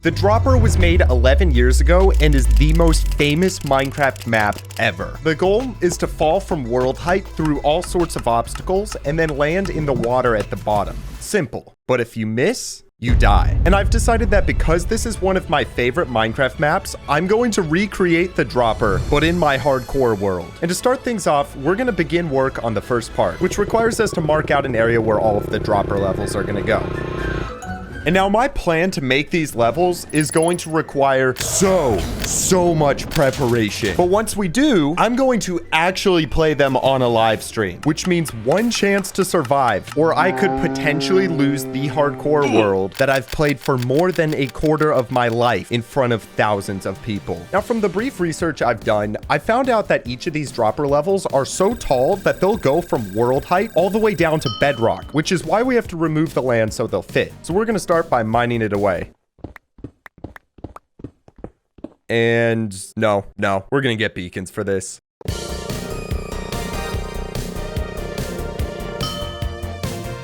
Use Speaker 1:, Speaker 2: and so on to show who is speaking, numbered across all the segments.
Speaker 1: The Dropper was made 11 years ago and is the most famous Minecraft map ever. The goal is to fall from world height through all sorts of obstacles and then land in the water at the bottom. Simple. But if you miss, you die. And I've decided that because this is one of my favorite Minecraft maps, I'm going to recreate the Dropper, but in my hardcore world. And to start things off, we're going to begin work on the first part, which requires us to mark out an area where all of the Dropper levels are going to go. And now my plan to make these levels is going to require so much preparation. But once we do, I'm going to actually play them on a live stream, which means one chance to survive, or I could potentially lose the hardcore world that I've played for more than a quarter of my life in front of thousands of people. Now, from the brief research I've done, I found out that each of these Dropper levels are so tall that they'll go from world height all the way down to bedrock, which is why we have to remove the land so they'll fit. So we're going to start by mining it away. And no, we're gonna get beacons for this.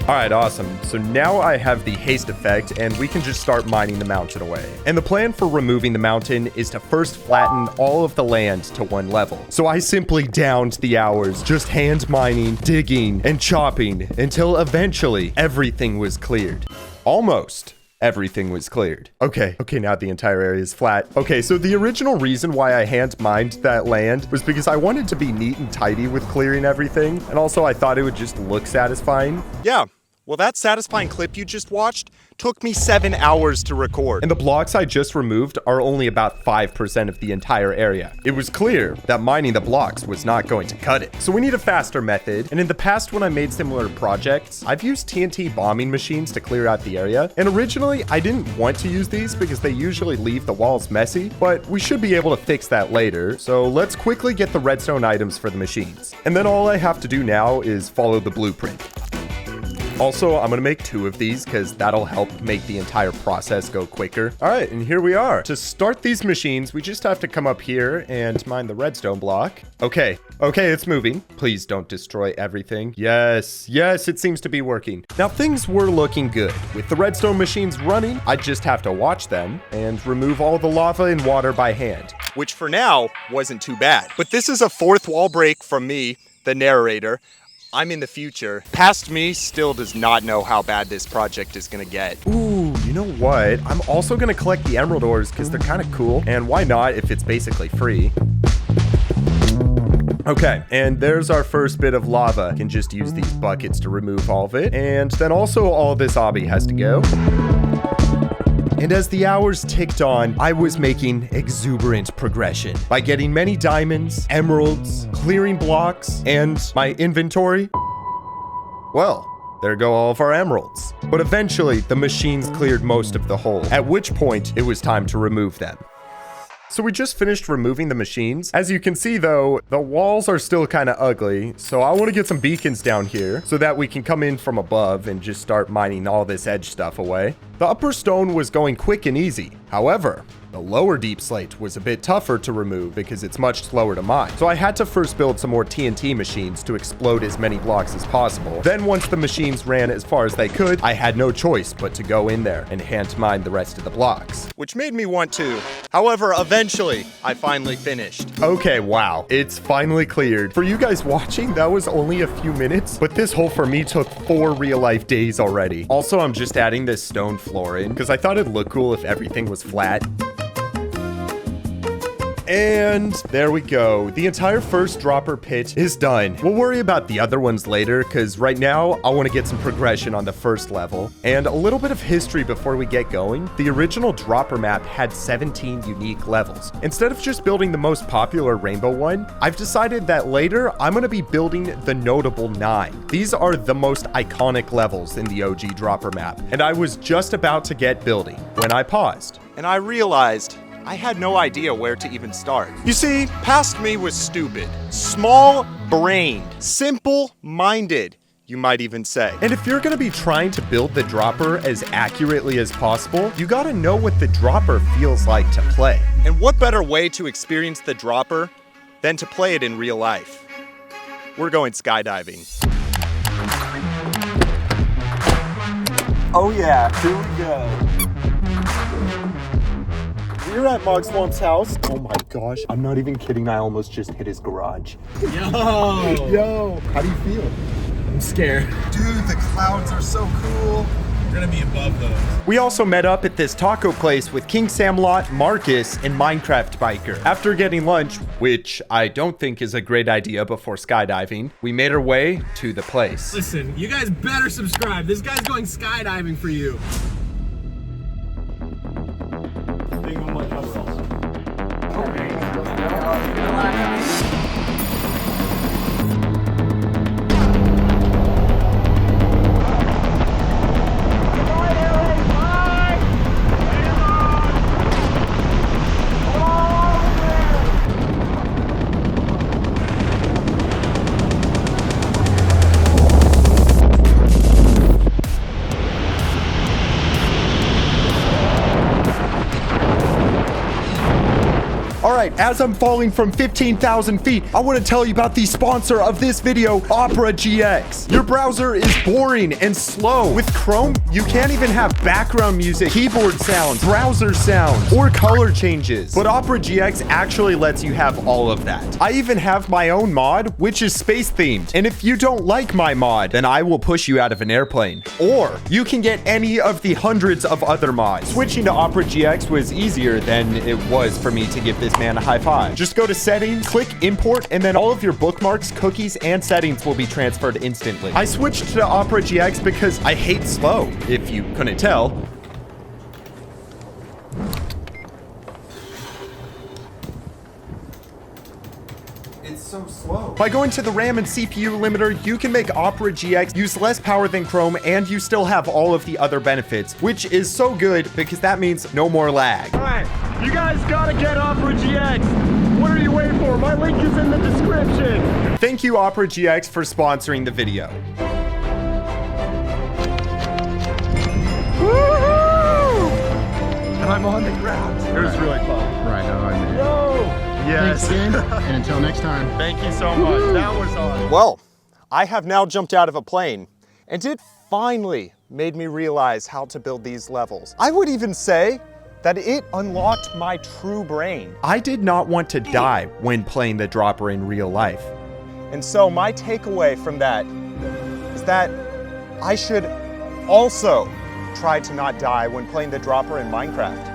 Speaker 1: All right, awesome. So now I have the haste effect and we can just start mining the mountain away. And the plan for removing the mountain is to first flatten all of the land to one level. So I simply downed the hours, just hand mining, digging, and chopping until eventually everything was cleared. Almost everything was cleared. Okay, now the entire area is flat. Okay, so the original reason why I hand mined that land was because I wanted to be neat and tidy with clearing everything. And also I thought it would just look satisfying. Yeah. Well, that satisfying clip you just watched took me 7 hours to record. And the blocks I just removed are only about 5% of the entire area. It was clear that mining the blocks was not going to cut it. So we need a faster method. And in the past, when I made similar projects, I've used TNT bombing machines to clear out the area. And originally, I didn't want to use these because they usually leave the walls messy, but we should be able to fix that later. So let's quickly get the redstone items for the machines. And then all I have to do now is follow the blueprint. Also, I'm going to make 2 of these because that'll help make the entire process go quicker. All right, and here we are. To start these machines, we just have to come up here and mine the redstone block. Okay, it's moving. Please don't destroy everything. Yes, it seems to be working. Now, things were looking good. With the redstone machines running, I just have to watch them and remove all the lava and water by hand. Which for now wasn't too bad. But this is a 4th wall break from me, the narrator. I'm in the future. Past me still does not know how bad this project is gonna get. Ooh, you know what? I'm also gonna collect the emerald ores because they're kind of cool. And why not if it's basically free? Okay, and there's our first bit of lava. I can just use these buckets to remove all of it. And then also all of this obby has to go. And as the hours ticked on, I was making exuberant progression by getting many diamonds, emeralds, clearing blocks, and my inventory. Well, there go all of our emeralds. But eventually, the machines cleared most of the hole, at which point it was time to remove them. So we just finished removing the machines. As you can see though, the walls are still kind of ugly. So I want to get some beacons down here so that we can come in from above and just start mining all this edge stuff away. The upper stone was going quick and easy. However, the lower deep slate was a bit tougher to remove because it's much slower to mine. So I had to first build some more TNT machines to explode as many blocks as possible. Then once the machines ran as far as they could, I had no choice but to go in there and hand mine the rest of the blocks. Which made me want to. However, eventually, I finally finished. Okay, wow. It's finally cleared. For you guys watching, that was only a few minutes, but this hole for me took 4 real-life days already. Also, I'm just adding this stone floor in because I thought it'd look cool if everything was flat. And there we go. The entire first Dropper pit is done. We'll worry about the other ones later because right now I want to get some progression on the first level. And a little bit of history before we get going. The original Dropper map had 17 unique levels. Instead of just building the most popular rainbow one, I've decided that later I'm going to be building the notable 9. These are the most iconic levels in the OG Dropper map. And I was just about to get building when I paused. And I realized I had no idea where to even start. You see, past me was stupid, small-brained, simple-minded, you might even say. And if you're gonna be trying to build the Dropper as accurately as possible, you gotta know what the Dropper feels like to play. And what better way to experience the Dropper than to play it in real life? We're going skydiving. Oh yeah, here we go. here at Mog Swamp's house. Oh my gosh, I'm not even kidding. I almost just hit his garage. Yo, how do you feel?
Speaker 2: I'm scared.
Speaker 1: Dude, the clouds are so cool.
Speaker 2: We're gonna be above those.
Speaker 1: We also met up at this taco place with King Samlot, Marcus, and Minecraft Biker. After getting lunch, which I don't think is a great idea before skydiving, we made our way to the place.
Speaker 2: Listen, you guys better subscribe. This guy's going skydiving for you.
Speaker 1: As I'm falling from 15,000 feet, I want to tell you about the sponsor of this video, Opera GX. Your browser is boring and slow. With Chrome, you can't even have background music, keyboard sounds, browser sounds, or color changes. But Opera GX actually lets you have all of that. I even have my own mod, which is space themed. And if you don't like my mod, then I will push you out of an airplane. Or you can get any of the hundreds of other mods. Switching to Opera GX was easier than it was for me to give this man a high five. Just go to settings, click import, and then all of your bookmarks, cookies, and settings will be transferred instantly. I switched to Opera GX because I hate slow, if you couldn't tell. It's so slow. By going to the RAM and CPU limiter, you can make Opera GX use less power than Chrome, and you still have all of the other benefits, which is so good because that means no more lag. All right, you guys gotta get Opera GX. What are you waiting for? My link is in the description. Thank you, Opera GX, for sponsoring the video. Woohoo! And I'm on the ground. It was really fun.
Speaker 3: Right on, man.
Speaker 1: Yo! Yes.
Speaker 3: Thanks, Dan. And until next time.
Speaker 1: Thank you so much. That was awesome. Well, I have now jumped out of a plane, and it finally made me realize how to build these levels. I would even say that it unlocked my true brain. I did not want to die when playing the Dropper in real life. And so my takeaway from that is that I should also try to not die when playing the Dropper in Minecraft.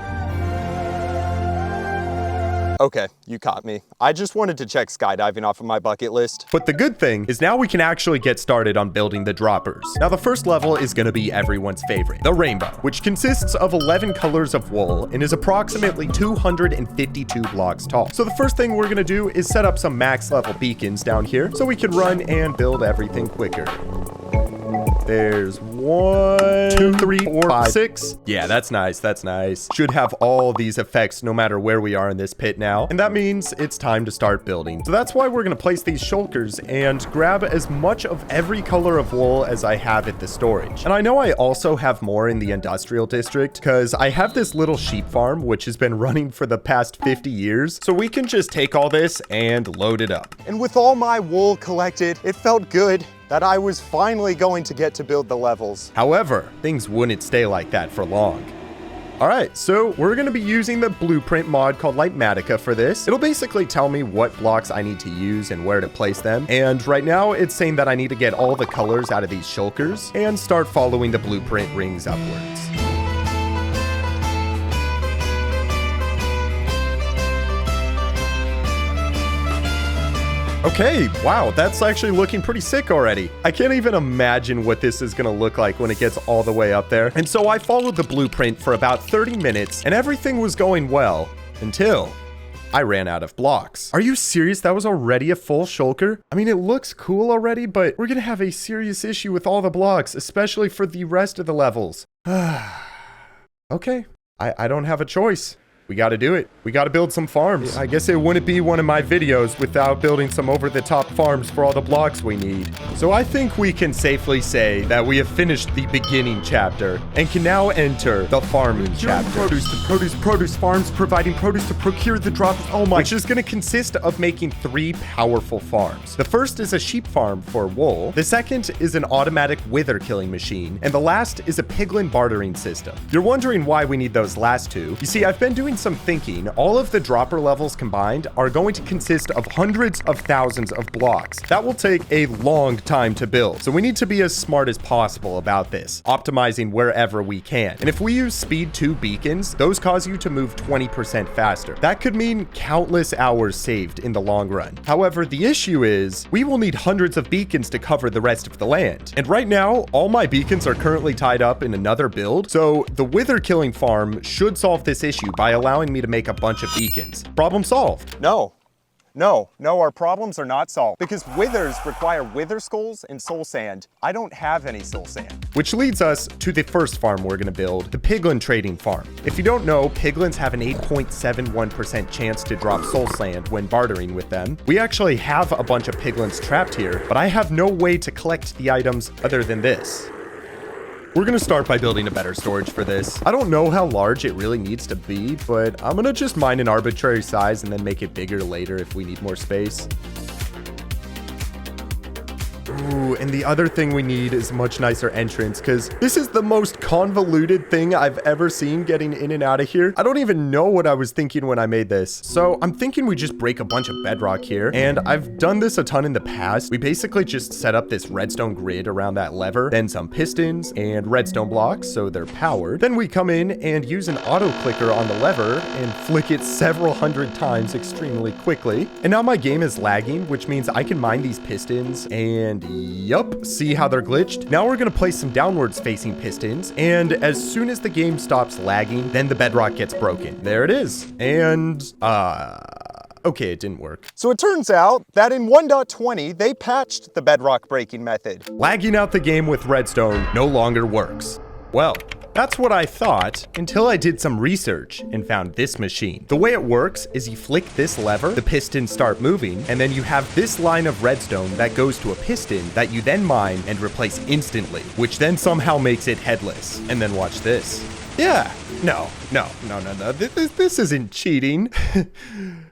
Speaker 1: Okay, you caught me. I just wanted to check skydiving off of my bucket list. But the good thing is now we can actually get started on building the droppers. Now the first level is gonna be everyone's favorite, the rainbow, which consists of 11 colors of wool and is approximately 252 blocks tall. So the first thing we're gonna do is set up some max level beacons down here so we can run and build everything quicker. There's 1, 2, 3, 4, 5, 6. Yeah, that's nice. That's nice. Should have all these effects no matter where we are in this pit now. And that means it's time to start building. So that's why we're going to place these shulkers and grab as much of every color of wool as I have at the storage. And I know I also have more in the industrial district because I have this little sheep farm, which has been running for the past 50 years. So we can just take all this and load it up. And with all my wool collected, it felt good that I was finally going to get to build the levels. However, things wouldn't stay like that for long. All right, so we're gonna be using the blueprint mod called Lightmatica for this. It'll basically tell me what blocks I need to use and where to place them. And right now it's saying that I need to get all the colors out of these shulkers and start following the blueprint rings upwards. Okay, wow, that's actually looking pretty sick already. I can't even imagine what this is gonna look like when it gets all the way up there. And so I followed the blueprint for about 30 minutes and everything was going well until I ran out of blocks. Are you serious? That was already a full shulker? I mean, it looks cool already, but we're gonna have a serious issue with all the blocks, especially for the rest of the levels. Okay, I don't have a choice. We got to do it. We got to build some farms. I guess it wouldn't be one of my videos without building some over-the-top farms for all the blocks we need. So I think we can safely say that we have finished the beginning chapter and can now enter the farming chapter. Produce farms, providing produce to procure the drops. Oh my. Which is going to consist of making 3 powerful farms. The first is a sheep farm for wool. The second is an automatic wither killing machine. And the last is a piglin bartering system. You're wondering why we need those last two. You see, I've been doing some thinking, all of the dropper levels combined are going to consist of hundreds of thousands of blocks. That will take a long time to build, so we need to be as smart as possible about this, optimizing wherever we can. And if we use speed 2 beacons, those cause you to move 20% faster. That could mean countless hours saved in the long run. However, the issue is we will need hundreds of beacons to cover the rest of the land. And right now, all my beacons are currently tied up in another build, so the wither killing farm should solve this issue by allowing me to make a bunch of beacons. Problem solved.
Speaker 3: No, our problems are not solved because withers require wither skulls and soul sand. I don't have any soul sand.
Speaker 1: Which leads us to the first farm we're gonna build, the piglin trading farm. If you don't know, piglins have an 8.71% chance to drop soul sand when bartering with them. We actually have a bunch of piglins trapped here, but I have no way to collect the items other than this. We're gonna start by building a better storage for this. I don't know how large it really needs to be, but I'm gonna just mine an arbitrary size and then make it bigger later if we need more space. Ooh, and the other thing we need is a much nicer entrance because this is the most convoluted thing I've ever seen getting in and out of here. I don't even know what I was thinking when I made this. So I'm thinking we just break a bunch of bedrock here. And I've done this a ton in the past. We basically just set up this redstone grid around that lever, then some pistons and redstone blocks so they're powered. Then we come in and use an auto clicker on the lever and flick it several hundred times extremely quickly. And now my game is lagging, which means I can mine these pistons and yup, see how they're glitched? Now we're gonna place some downwards facing pistons, and as soon as the game stops lagging, then the bedrock gets broken. There it is. And, okay, it didn't work.
Speaker 3: So it turns out that in 1.20, they patched the bedrock breaking method.
Speaker 1: Lagging out the game with redstone no longer works. Well, that's what I thought until I did some research and found this machine. The way it works is you flick this lever, the pistons start moving, and then you have this line of redstone that goes to a piston that you then mine and replace instantly, which then somehow makes it headless. And then watch this. Yeah, no. This isn't cheating.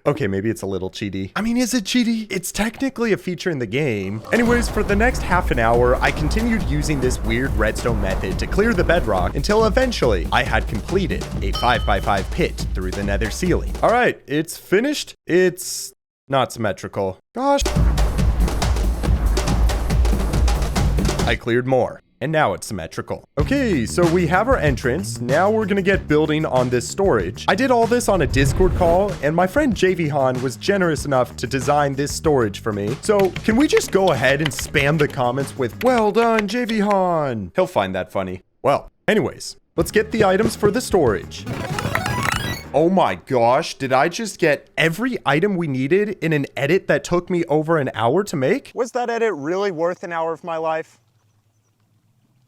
Speaker 1: Okay, maybe it's a little cheaty. I mean, is it cheaty? It's technically a feature in the game. Anyways, for the next half an hour, I continued using this weird redstone method to clear the bedrock until eventually I had completed a 5x5 pit through the nether ceiling. All right, it's finished. It's not symmetrical. Gosh. I cleared more. And now it's symmetrical. Okay, so we have our entrance. Now we're gonna get building on this storage. I did all this on a Discord call, and my friend JV Han was generous enough to design this storage for me. So can we just go ahead and spam the comments with, "Well done, JV Han." He'll find that funny. Well, anyways, let's get the items for the storage. Oh my gosh, did I just get every item we needed in an edit that took me over an hour to make?
Speaker 3: Was that edit really worth an hour of my life?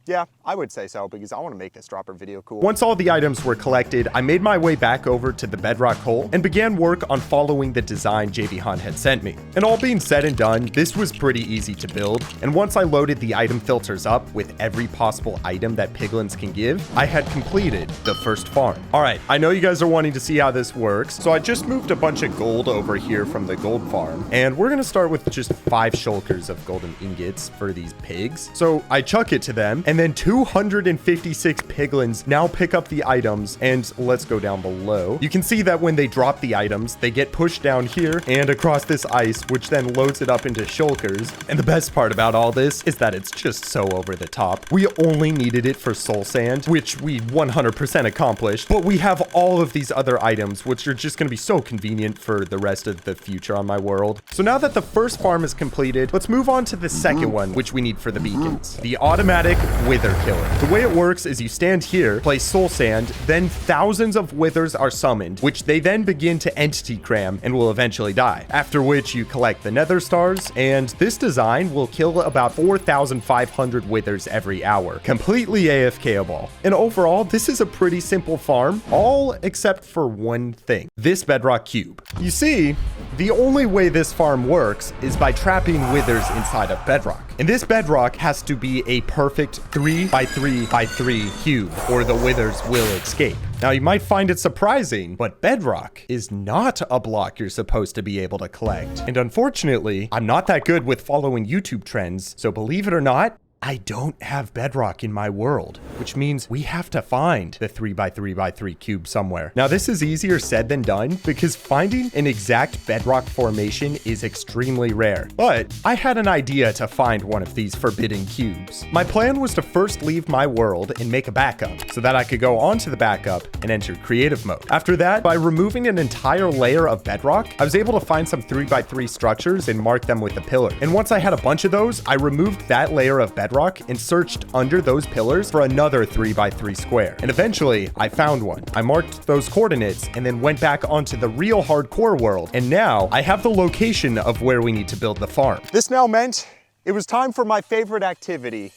Speaker 3: Yeah, I would say so because I want to make this dropper video cool.
Speaker 1: Once all the items were collected, I made my way back over to the bedrock hole and began work on following the design JV Han had sent me. And all being said and done, this was pretty easy to build. And once I loaded the item filters up with every possible item that piglins can give, I had completed the first farm. All right, I know you guys are wanting to see how this works, so I just moved a bunch of gold over here from the gold farm. And we're gonna start with just 5 shulkers of golden ingots for these pigs. So I chuck it to them, and then 256 piglins now pick up the items, and let's go down below. You can see that when they drop the items, they get pushed down here and across this ice, which then loads it up into shulkers. And the best part about all this is that it's just so over the top. We only needed it for soul sand, which we 100% accomplished, but we have all of these other items, which are just gonna be so convenient for the rest of the future on my world. So now that the first farm is completed, let's move on to the second one, which we need for the beacons. The automatic wither killer. The way it works is you stand here, place soul sand, then thousands of withers are summoned, which they then begin to entity cram and will eventually die. After which you collect the nether stars, and this design will kill about 4,500 withers every hour, completely AFK-able. And overall, this is a pretty simple farm, all except for one thing, this bedrock cube. You see, the only way this farm works is by trapping withers inside of bedrock. And this bedrock has to be a perfect 3x3x3 cube, or the withers will escape. Now, you might find it surprising, but bedrock is not a block you're supposed to be able to collect. And unfortunately, I'm not that good with following YouTube trends, so believe it or not, I don't have bedrock in my world, which means we have to find the 3x3x3 cube somewhere. Now, this is easier said than done because finding an exact bedrock formation is extremely rare. But I had an idea to find one of these forbidden cubes. My plan was to first leave my world and make a backup so that I could go onto the backup and enter creative mode. After that, by removing an entire layer of bedrock, I was able to find some 3x3 structures and mark them with a pillar. And once I had a bunch of those, I removed that layer of bedrock and searched under those pillars for another 3x3 square. And eventually I found one. I marked those coordinates and then went back onto the real hardcore world. And now I have the location of where we need to build the farm.
Speaker 3: This now meant it was time for my favorite activity,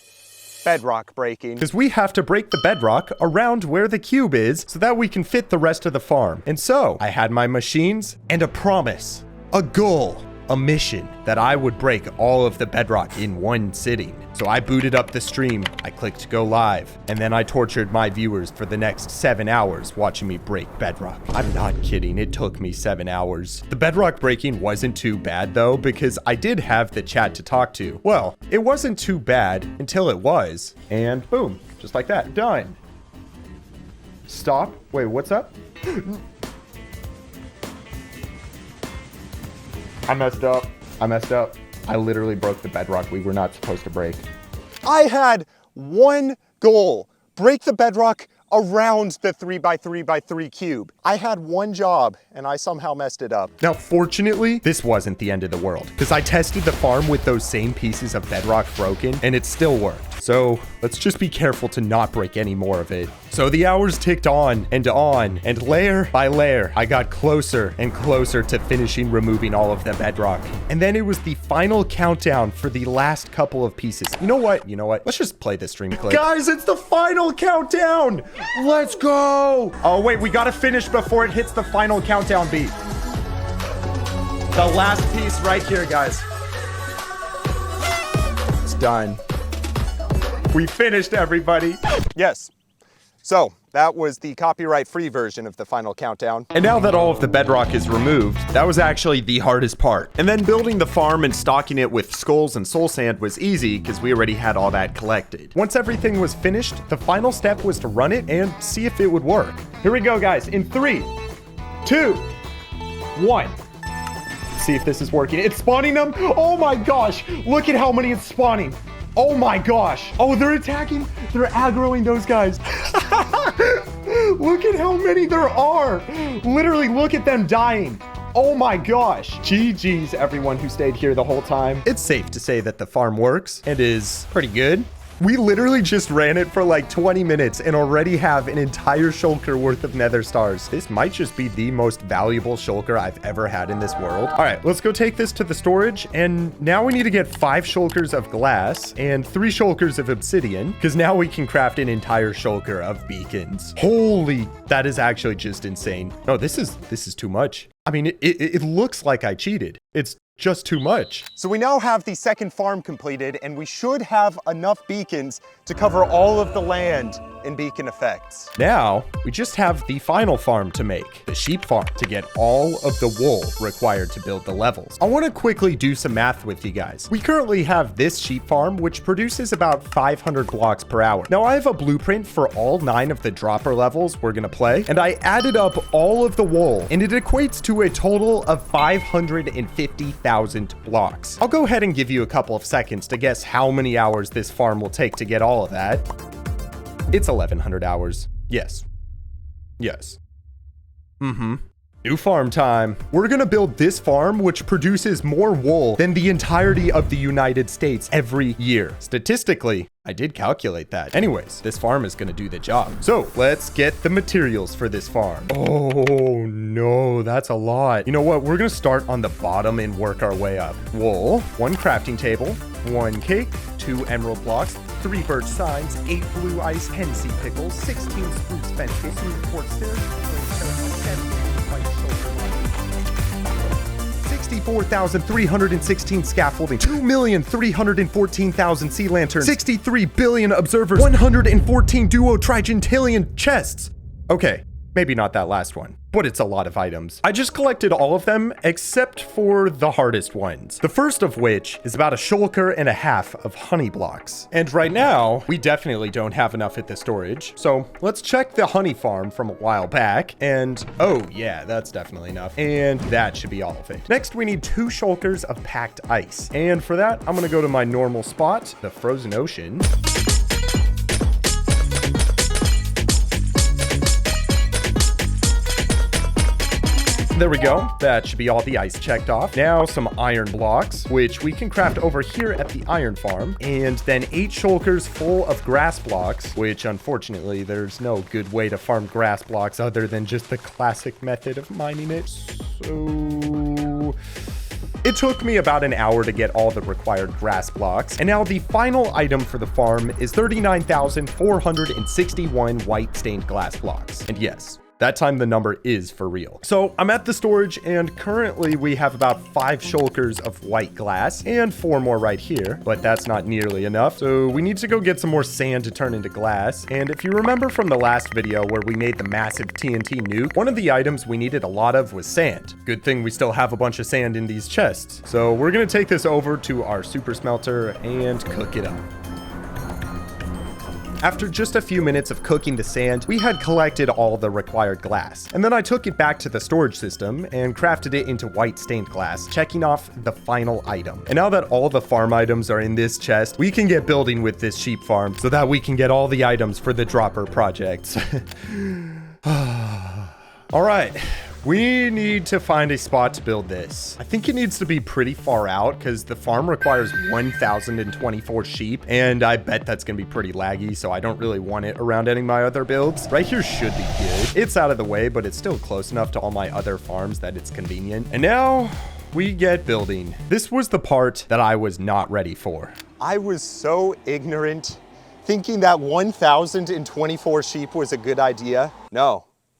Speaker 3: bedrock breaking.
Speaker 1: Because we have to break the bedrock around where the cube is so that we can fit the rest of the farm. And so I had my machines and a promise, a goal, a mission that I would break all of the bedrock in one sitting. So I booted up the stream, I clicked go live, and then I tortured my viewers for the next 7 hours watching me break bedrock. I'm not kidding, it took me 7 hours. The bedrock breaking wasn't too bad though, because I did have the chat to talk to. Well, it wasn't too bad until it was, and boom, just like that, done. Stop, wait, what's up? I messed up. I literally broke the bedrock we were not supposed to break.
Speaker 3: I had one goal, break the bedrock around the 3x3x3 cube. I had one job and I somehow messed it up.
Speaker 1: Now, fortunately, this wasn't the end of the world because I tested the farm with those same pieces of bedrock broken and it still worked. So let's just be careful to not break any more of it. So the hours ticked on, and layer by layer, I got closer and closer to finishing removing all of the bedrock. And then it was the final countdown for the last couple of pieces. You know what? Let's just play this stream clip. Guys, it's the final countdown. Let's go. Oh, wait, we got to finish before it hits the final countdown beat. The last piece right here, guys. It's done. We finished, everybody.
Speaker 3: Yes. So that was the copyright-free version of the final countdown.
Speaker 1: And now that all of the bedrock is removed, that was actually the hardest part. And then building the farm and stocking it with skulls and soul sand was easy because we already had all that collected. Once everything was finished, the final step was to run it and see if it would work. Here we go, guys. In 3, 2, 1. See if this is working. It's spawning them. Oh my gosh. Look at how many it's spawning. Oh my gosh. Oh, they're attacking. They're aggroing those guys. Look at how many there are. Literally, look at them dying. Oh my gosh. GG's everyone who stayed here the whole time. It's safe to say that the farm works and is pretty good. We literally just ran it for like 20 minutes and already have an entire shulker worth of nether stars. This might just be the most valuable shulker I've ever had in this world. All right, let's go take this to the storage. And now we need to get 5 shulkers of glass and 3 shulkers of obsidian, because now we can craft an entire shulker of beacons. Holy, that is actually just insane. No, this is too much. I mean, it looks like I cheated. It's just too much.
Speaker 3: So we now have the second farm completed, and we should have enough beacons to cover all of the land in beacon effects.
Speaker 1: Now, we just have the final farm to make, the sheep farm, to get all of the wool required to build the levels. I want to quickly do some math with you guys. We currently have this sheep farm, which produces about 500 blocks per hour. Now, I have a blueprint for all 9 of the dropper levels we're going to play, and I added up all of the wool, and it equates to a total of 550,000 blocks. I'll go ahead and give you a couple of seconds to guess how many hours this farm will take to get all of that. It's 1,100 hours. Yes. New farm time. We're gonna build this farm, which produces more wool than the entirety of the United States every year. Statistically, I did calculate that. Anyways, this farm is gonna do the job. So let's get the materials for this farm. Oh no, that's a lot. You know what? We're gonna start on the bottom and work our way up. Wool, 1 crafting table, 1 cake, 2 emerald blocks, 3 birch signs, 8 blue ice Hennessy pickles, 16 spruce benches, 2 quartz stairs, 64,316 scaffolding, 2,314,000 sea lanterns, 63 billion observers, 114 duo trigentillion chests. Okay, Maybe not that last one, but it's a lot of items. I just collected all of them except for the hardest ones. The first of which is about a shulker and a half of honey blocks. And right now, we definitely don't have enough at the storage. So let's check the honey farm from a while back. And oh yeah, that's definitely enough. And that should be all of it. Next, we need 2 shulkers of packed ice. And for that, I'm gonna go to my normal spot, the frozen ocean. There we go. That should be all the ice checked off. Now some iron blocks, which we can craft over here at the iron farm. And then 8 shulkers full of grass blocks, which unfortunately there's no good way to farm grass blocks other than just the classic method of mining it. So it took me about an hour to get all the required grass blocks. And now the final item for the farm is 39,461 white stained glass blocks. And yes, that time the number is for real. So I'm at the storage and currently we have about 5 shulkers of white glass and 4 more right here, but that's not nearly enough. So we need to go get some more sand to turn into glass. And if you remember from the last video where we made the massive TNT nuke, one of the items we needed a lot of was sand. Good thing we still have a bunch of sand in these chests. So we're gonna take this over to our super smelter and cook it up. After just a few minutes of cooking the sand, we had collected all the required glass. And then I took it back to the storage system and crafted it into white stained glass, checking off the final item. And now that all the farm items are in this chest, we can get building with this sheep farm so that we can get all the items for the dropper projects. All right. We need to find a spot to build this. I think it needs to be pretty far out because the farm requires 1,024 sheep, and I bet that's gonna be pretty laggy, so I don't really want it around any of my other builds. Right here should be good. It's out of the way, but it's still close enough to all my other farms that it's convenient. And now we get building. This was the part that I was not ready for.
Speaker 3: I was so ignorant, thinking that 1,024 sheep was a good idea.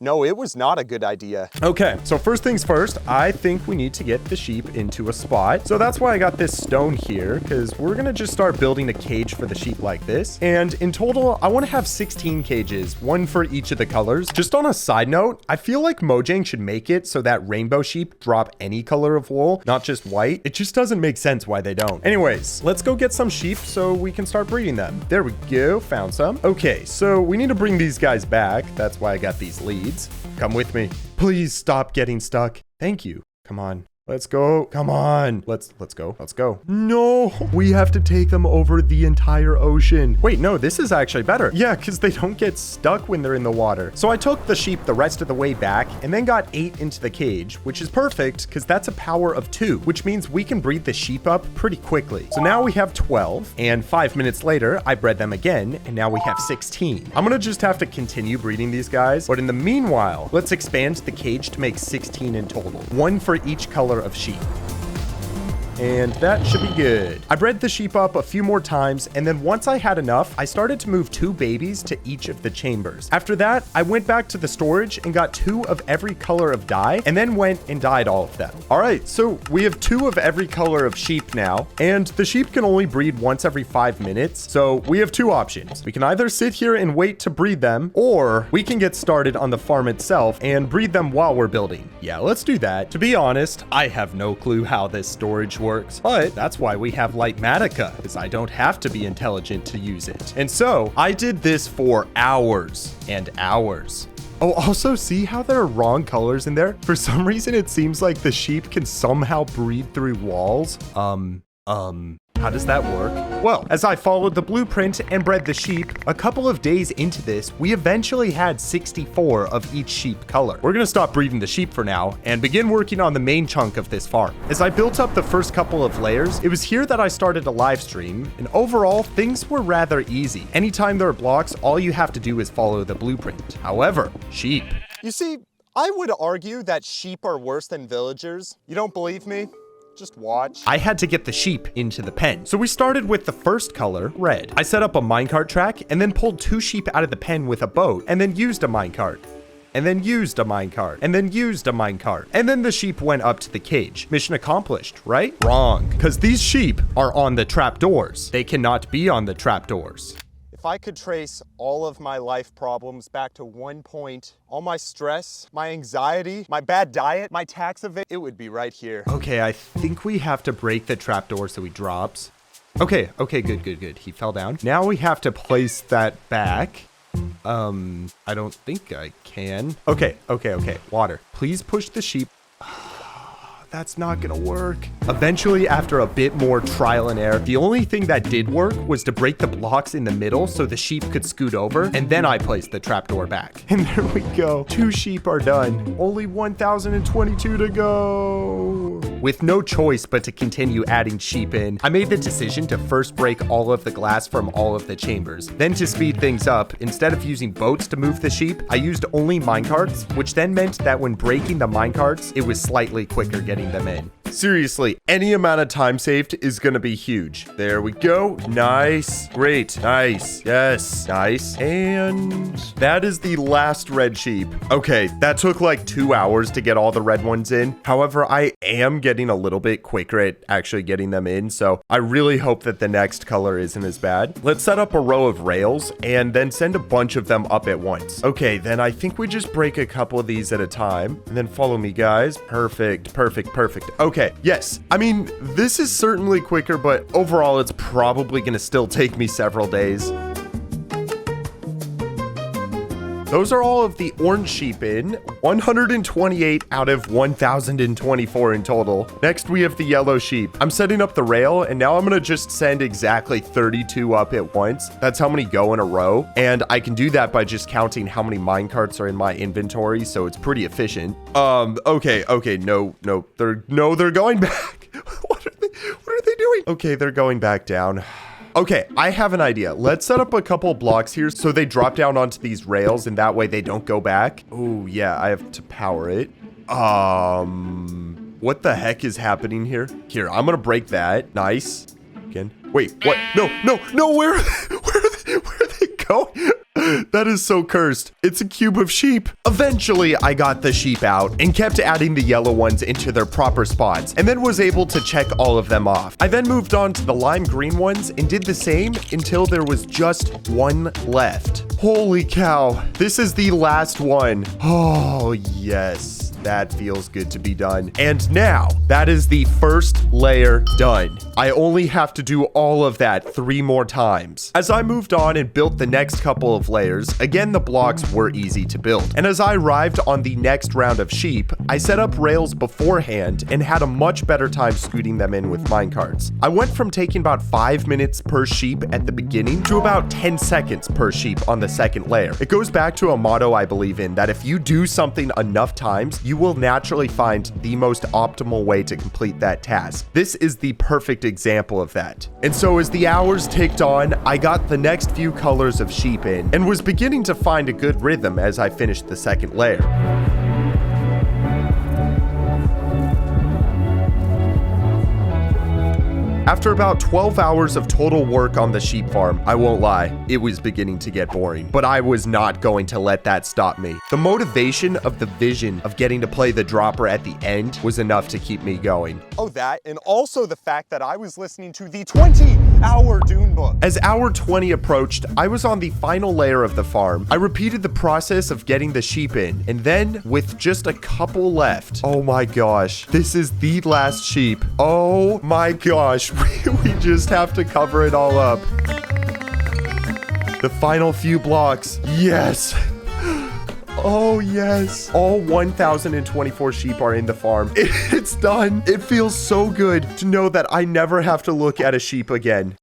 Speaker 3: No, it was not a good idea.
Speaker 1: Okay, so first things first, I think we need to get the sheep into a spot. So that's why I got this stone here, because we're gonna just start building a cage for the sheep like this. And in total, I wanna have 16 cages, 1 for each of the colors. Just on a side note, I feel like Mojang should make it so that rainbow sheep drop any color of wool, not just white. It just doesn't make sense why they don't. Anyways, let's go get some sheep so we can start breeding them. There we go, found some. Okay, so we need to bring these guys back. That's why I got these leads. Come with me. Please stop getting stuck. Thank you. Come on. Let's go. Come on. Let's go. Let's go. No, we have to take them over the entire ocean. Wait, no, this is actually better. Yeah, because they don't get stuck when they're in the water. So I took the sheep the rest of the way back and then got 8 into the cage, which is perfect because that's a power of 2, which means we can breed the sheep up pretty quickly. So now we have 12 and 5 minutes later, I bred them again and now we have 16. I'm going to just have to continue breeding these guys. But in the meanwhile, let's expand the cage to make 16 in total, 1 for each color of sheep. And that should be good. I bred the sheep up a few more times, and then once I had enough, I started to move 2 babies to each of the chambers. After that, I went back to the storage and got 2 of every color of dye, and then went and dyed all of them. All right, so we have 2 of every color of sheep now, and the sheep can only breed once every 5 minutes. So we have 2 options. We can either sit here and wait to breed them, or we can get started on the farm itself and breed them while we're building. Yeah, let's do that. To be honest, I have no clue how this storage works, but that's why we have Lightmatica, because I don't have to be intelligent to use it. And so I did this for hours and hours. Oh, also see how there are wrong colors in there? For some reason, it seems like the sheep can somehow breed through walls. How does that work? Well, as I followed the blueprint and bred the sheep, a couple of days into this, we eventually had 64 of each sheep color. We're gonna stop breeding the sheep for now and begin working on the main chunk of this farm. As I built up the first couple of layers, it was here that I started a live stream, and overall, things were rather easy. Anytime there are blocks, all you have to do is follow the blueprint. However, sheep.
Speaker 3: You see, I would argue that sheep are worse than villagers. You don't believe me? Just watch.
Speaker 1: I had to get the sheep into the pen. So we started with the first color, red. I set up a minecart track and then pulled 2 sheep out of the pen with a boat and then used a minecart. And then used a minecart, and then used a minecart. And then the sheep went up to the cage. Mission accomplished, right? Wrong, because these sheep are on the trapdoors. They cannot be on the trapdoors.
Speaker 3: If If I could trace all of my life problems back to one point, all my stress, my anxiety, my bad diet, my tax evasion, it would be right here.
Speaker 1: Okay, I think we have to break the trapdoor so he drops. Okay, good. He fell down. Now we have to place that back. I don't think I can. Okay. Water. Please push the sheep. That's not gonna work. Eventually, after a bit more trial and error, the only thing that did work was to break the blocks in the middle so the sheep could scoot over, and then I placed the trapdoor back. And there we go. 2 sheep are done. Only 1,022 to go. With no choice but to continue adding sheep in, I made the decision to first break all of the glass from all of the chambers. Then to speed things up, instead of using boats to move the sheep, I used only minecarts, which then meant that when breaking the minecarts, it was slightly quicker getting them in. Seriously, any amount of time saved is gonna be huge. There we go. Nice. Great. Nice. Yes. Nice. And that is the last red sheep. Okay, that took like 2 hours to get all the red ones in. However, I am getting a little bit quicker at actually getting them in, so I really hope that the next color isn't as bad. Let's set up a row of rails and then send a bunch of them up at once. Okay, then I think we just break a couple of these at a time and then follow me, guys. Perfect. Okay. Yes, I mean, this is certainly quicker, but overall, it's probably gonna still take me several days. Those are all of the orange sheep in, 128 out of 1,024 in total. Next, we have the yellow sheep. I'm setting up the rail, and now I'm gonna just send exactly 32 up at once. That's how many go in a row, and I can do that by just counting how many minecarts are in my inventory, so it's pretty efficient. Okay, no, they're going back. What are they doing? Okay, they're going back down. Okay, I have an idea. Let's set up a couple blocks here so they drop down onto these rails and that way they don't go back. Oh, yeah, I have to power it. What the heck is happening here? Here, I'm gonna break that. Nice. Again. Wait, what? No, where are they going? That is so cursed. It's a cube of sheep. Eventually, I got the sheep out and kept adding the yellow ones into their proper spots and then was able to check all of them off. I then moved on to the lime green ones and did the same until there was just one left. Holy cow. This is the last one. Oh, yes. That feels good to be done. And now, that is the first layer done. I only have to do all of that 3 more times. As I moved on and built the next couple of layers, again, the blocks were easy to build. And as I arrived on the next round of sheep, I set up rails beforehand and had a much better time scooting them in with minecarts. I went from taking about 5 minutes per sheep at the beginning to about 10 seconds per sheep on the second layer. It goes back to a motto I believe in, that if you do something enough times, you will naturally find the most optimal way to complete that task. This is the perfect example of that. And so as the hours ticked on, I got the next few colors of sheep in and was beginning to find a good rhythm as I finished the second layer. After about 12 hours of total work on the sheep farm, I won't lie, it was beginning to get boring, but I was not going to let that stop me. The motivation of the vision of getting to play the dropper at the end was enough to keep me going.
Speaker 3: Oh, that, and also the fact that I was listening to the 20-hour Dune book.
Speaker 1: As hour 20 approached, I was on the final layer of the farm. I repeated the process of getting the sheep in, and then, with just a couple left, oh my gosh, this is the last sheep. Oh my gosh. We just have to cover it all up. The final few blocks. Yes. Oh, yes. All 1,024 sheep are in the farm. It's done. It feels so good to know that I never have to look at a sheep again.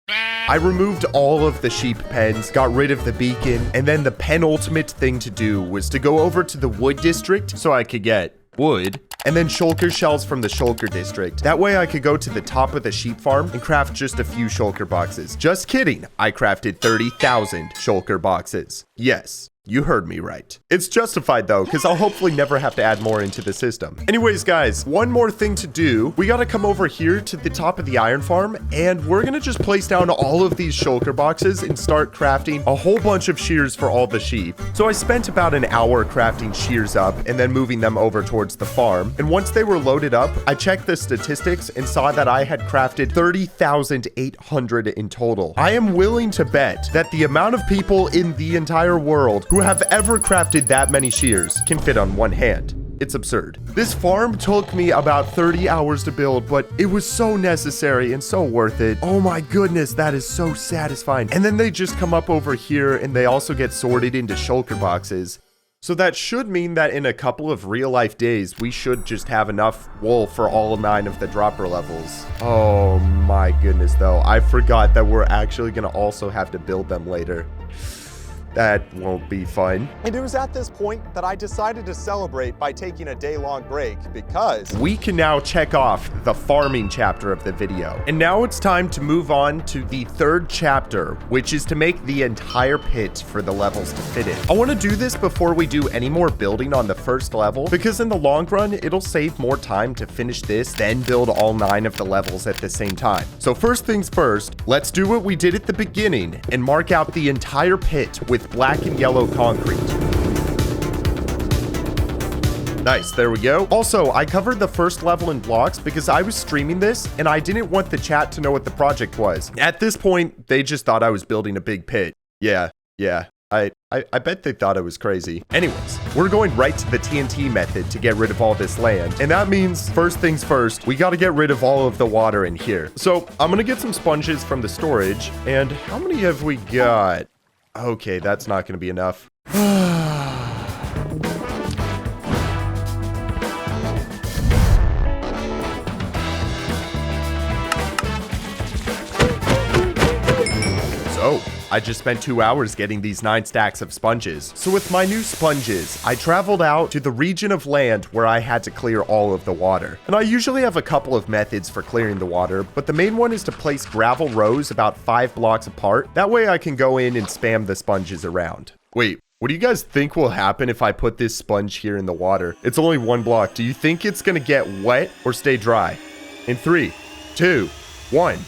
Speaker 1: I removed all of the sheep pens, got rid of the beacon, and then the penultimate thing to do was to go over to the wood district so I could get wood, and then shulker shells from the shulker district. That way I could go to the top of the sheep farm and craft just a few shulker boxes. Just kidding. I crafted 30,000 shulker boxes. Yes. You heard me right. It's justified though, because I'll hopefully never have to add more into the system. Anyways, guys, one more thing to do. We gotta come over here to the top of the iron farm, and we're gonna just place down all of these shulker boxes and start crafting a whole bunch of shears for all the sheep. So I spent about an hour crafting shears up and then moving them over towards the farm. And once they were loaded up, I checked the statistics and saw that I had crafted 30,800 in total. I am willing to bet that the amount of people in the entire world who have ever crafted that many shears can fit on one hand. It's absurd. This farm took me about 30 hours to build, but it was so necessary and so worth it. Oh my goodness, that is so satisfying. And then they just come up over here and they also get sorted into shulker boxes. So that should mean that in a couple of real life days, we should just have enough wool for all 9 of the dropper levels. Oh my goodness though, I forgot that we're actually gonna also have to build them later. That won't be fun.
Speaker 3: And it was at this point that I decided to celebrate by taking a day-long break because
Speaker 1: we can now check off the farming chapter of the video. And now it's time to move on to the 3rd chapter, which is to make the entire pit for the levels to fit in. I want to do this before we do any more building on the 1st level, because in the long run, it'll save more time to finish this, then build all 9 of the levels at the same time. So first things first, let's do what we did at the beginning and mark out the entire pit with black and yellow concrete. Nice, there we go. Also, I covered the 1st level in blocks because I was streaming this and I didn't want the chat to know what the project was. At this point, they just thought I was building a big pit. Yeah. I bet they thought I was crazy. Anyways, we're going right to the TNT method to get rid of all this land. And that means, first things first, we got to get rid of all of the water in here. So I'm going to get some sponges from the storage. And how many have we got? Okay, that's not going to be enough. So, I just spent 2 hours getting these 9 stacks of sponges. So with my new sponges, I traveled out to the region of land where I had to clear all of the water. And I usually have a couple of methods for clearing the water, but the main one is to place gravel rows about 5 blocks apart. That way I can go in and spam the sponges around. Wait, what do you guys think will happen if I put this sponge here in the water? It's only 1 block. Do you think it's gonna get wet or stay dry? In 3, 2, 1.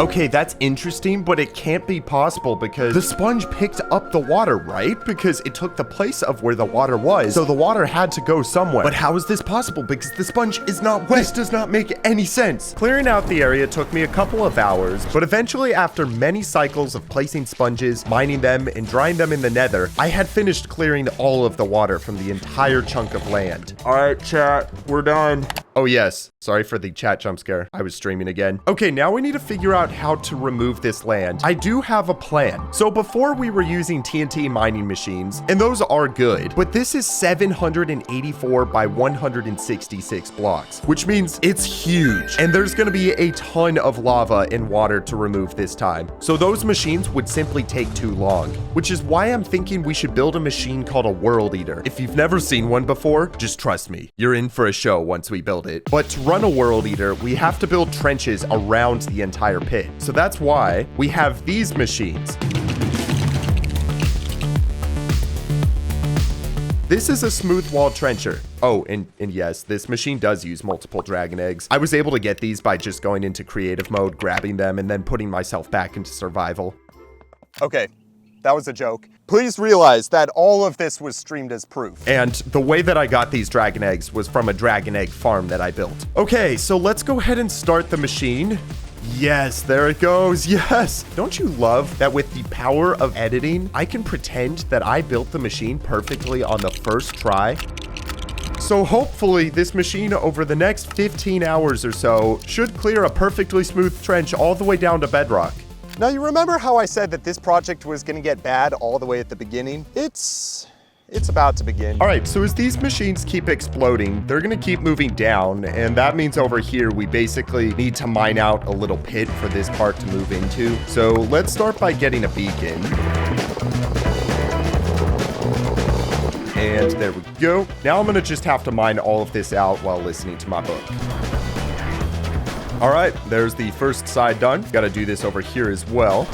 Speaker 1: Okay, that's interesting, but it can't be possible because the sponge picked up the water, right? Because it took the place of where the water was, so the water had to go somewhere. But how is this possible? Because the sponge is not wet. This does not make any sense. Clearing out the area took me a couple of hours, but eventually after many cycles of placing sponges, mining them, and drying them in the nether, I had finished clearing all of the water from the entire chunk of land. All right, chat, we're done. Oh yes, sorry for the chat jump scare. I was streaming again. Okay, now we need to figure out how to remove this land. I do have a plan. So before we were using TNT mining machines, and those are good, but this is 784 by 166 blocks, which means it's huge. And there's gonna be a ton of lava and water to remove this time. So those machines would simply take too long, which is why I'm thinking we should build a machine called a World Eater. If you've never seen one before, just trust me, you're in for a show once we build it. But to run a World Eater, we have to build trenches around the entire pit. So that's why we have these machines. This is a smooth wall trencher. Oh, and yes, this machine does use multiple dragon eggs. I was able to get these by just going into creative mode, grabbing them, and then putting myself back into survival.
Speaker 3: Okay, that was a joke. Please realize that all of this was streamed as proof.
Speaker 1: And the way that I got these dragon eggs was from a dragon egg farm that I built. Okay, so let's go ahead and start the machine. Yes, there it goes. Yes. Don't you love that with the power of editing, I can pretend that I built the machine perfectly on the first try? So hopefully this machine over the next 15 hours or so should clear a perfectly smooth trench all the way down to bedrock.
Speaker 3: Now, you remember how I said that this project was gonna get bad all the way at the beginning? It's about to begin.
Speaker 1: All right, so as these machines keep exploding, they're gonna keep moving down, and that means over here, we basically need to mine out a little pit for this part to move into. So let's start by getting a beacon. And there we go. Now I'm gonna just have to mine all of this out while listening to my book. All right, there's the first side done. Got to do this over here as well.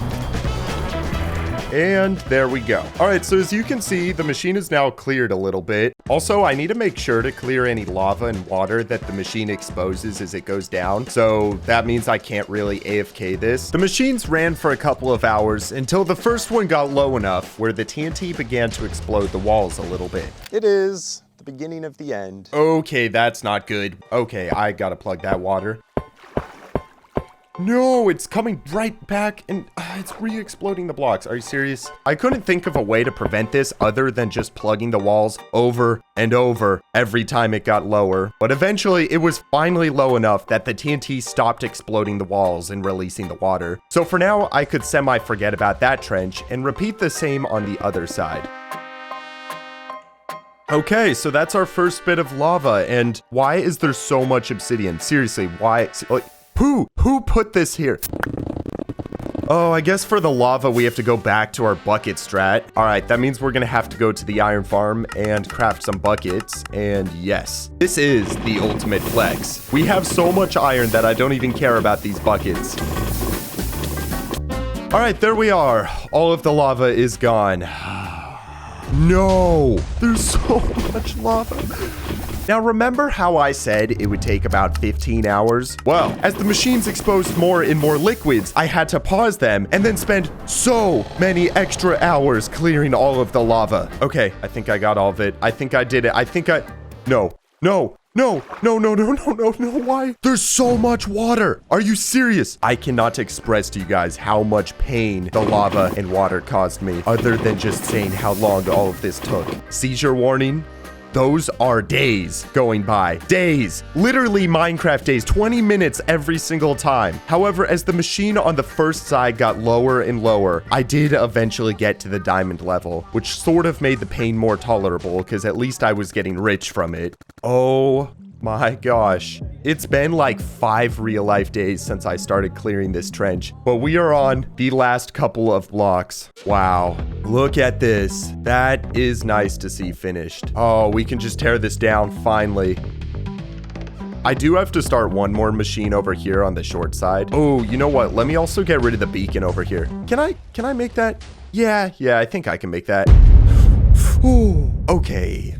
Speaker 1: And there we go. All right, so as you can see, the machine is now cleared a little bit. Also, I need to make sure to clear any lava and water that the machine exposes as it goes down. So that means I can't really AFK this. The machines ran for a couple of hours until the first one got low enough where the TNT began to explode the walls a little bit.
Speaker 3: It is the beginning of the end.
Speaker 1: Okay, that's not good. Okay, I gotta plug that water. No, it's coming right back and it's re-exploding the blocks. Are you serious? I couldn't think of a way to prevent this other than just plugging the walls over and over every time it got lower. But eventually it was finally low enough that the TNT stopped exploding the walls and releasing the water. So for now, I could semi-forget about that trench and repeat the same on the other side. Okay, so that's our first bit of lava. And why is there so much obsidian? Seriously, why? Like, who put this here? Oh, I guess for the lava, we have to go back to our bucket strat. All right, that means we're gonna have to go to the iron farm and craft some buckets. And yes, this is the ultimate flex. We have so much iron that I don't even care about these buckets. All right, there we are. All of the lava is gone. No, there's so much lava. Now remember how I said it would take about 15 hours? Well, as the machines exposed more and more liquids, I had to pause them and then spend so many extra hours clearing all of the lava. Okay, I think I got all of it. I think I did it. No, why? There's so much water. Are you serious? I cannot express to you guys how much pain the lava and water caused me, other than just saying how long all of this took. Seizure warning. Those are days going by. Days. Literally Minecraft days. 20 minutes every single time. However, as the machine on the first side got lower and lower, I did eventually get to the diamond level, which sort of made the pain more tolerable because at least I was getting rich from it. Oh my gosh. It's been like 5 real-life days since I started clearing this trench, but we are on the last couple of blocks. Wow. Look at this. That is nice to see finished. Oh, we can just tear this down finally. I do have to start one more machine over here on the short side. Oh, you know what? Let me also get rid of the beacon over here. Can I make that? Yeah, I think I can make that. Ooh, okay.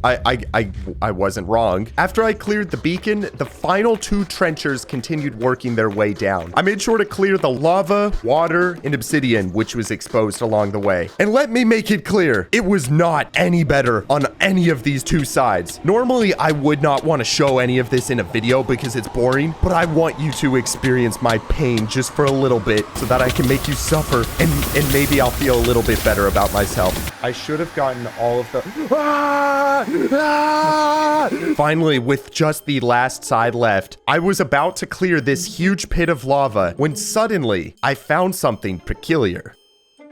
Speaker 1: I wasn't wrong. After I cleared the beacon, the final 2 trenchers continued working their way down. I made sure to clear the lava, water, and obsidian, which was exposed along the way. And let me make it clear, it was not any better on any of these 2 sides. Normally, I would not want to show any of this in a video because it's boring, but I want you to experience my pain just for a little bit so that I can make you suffer and maybe I'll feel a little bit better about myself. I should have gotten all of the... Finally, with just the last side left, I was about to clear this huge pit of lava when suddenly I found something peculiar.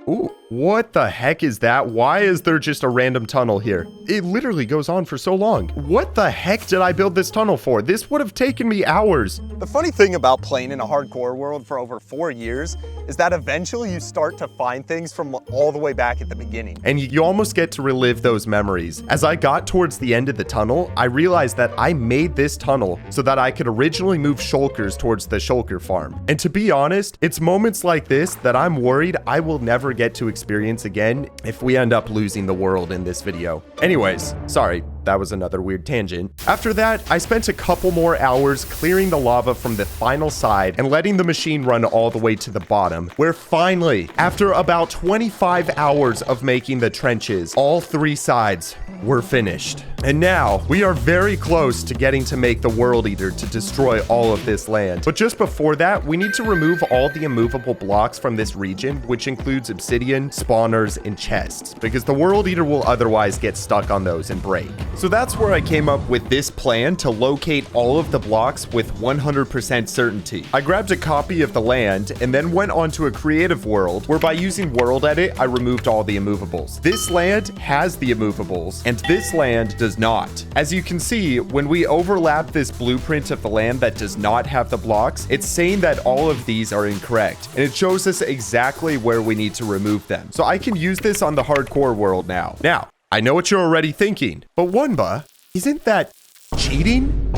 Speaker 1: Ooh, what the heck is that? Why is there just a random tunnel here? It literally goes on for so long. What the heck did I build this tunnel for? This would have taken me hours.
Speaker 3: The funny thing about playing in a hardcore world for over 4 years is that eventually you start to find things from all the way back at the beginning.
Speaker 1: And you almost get to relive those memories. As I got towards the end of the tunnel, I realized that I made this tunnel so that I could originally move shulkers towards the shulker farm. And to be honest, it's moments like this that I'm worried I will never get to experience again if we end up losing the world in this video. Anyways, sorry, that was another weird tangent. After that, I spent a couple more hours clearing the lava from the final side and letting the machine run all the way to the bottom, where finally, after about 25 hours of making the trenches, all 3 sides were finished. And now, we are very close to getting to make the World Eater to destroy all of this land. But just before that, we need to remove all the immovable blocks from this region, which includes obsidian, spawners, and chests, because the World Eater will otherwise get stuck on those and break. So that's where I came up with this plan to locate all of the blocks with 100% certainty. I grabbed a copy of the land and then went onto a creative world where by using world edit, I removed all the immovables. This land has the immovables and this land does not. As you can see, when we overlap this blueprint of the land that does not have the blocks, it's saying that all of these are incorrect and it shows us exactly where we need to remove them. So I can use this on the hardcore world now. Now, I know what you're already thinking, but Wunba, isn't that cheating?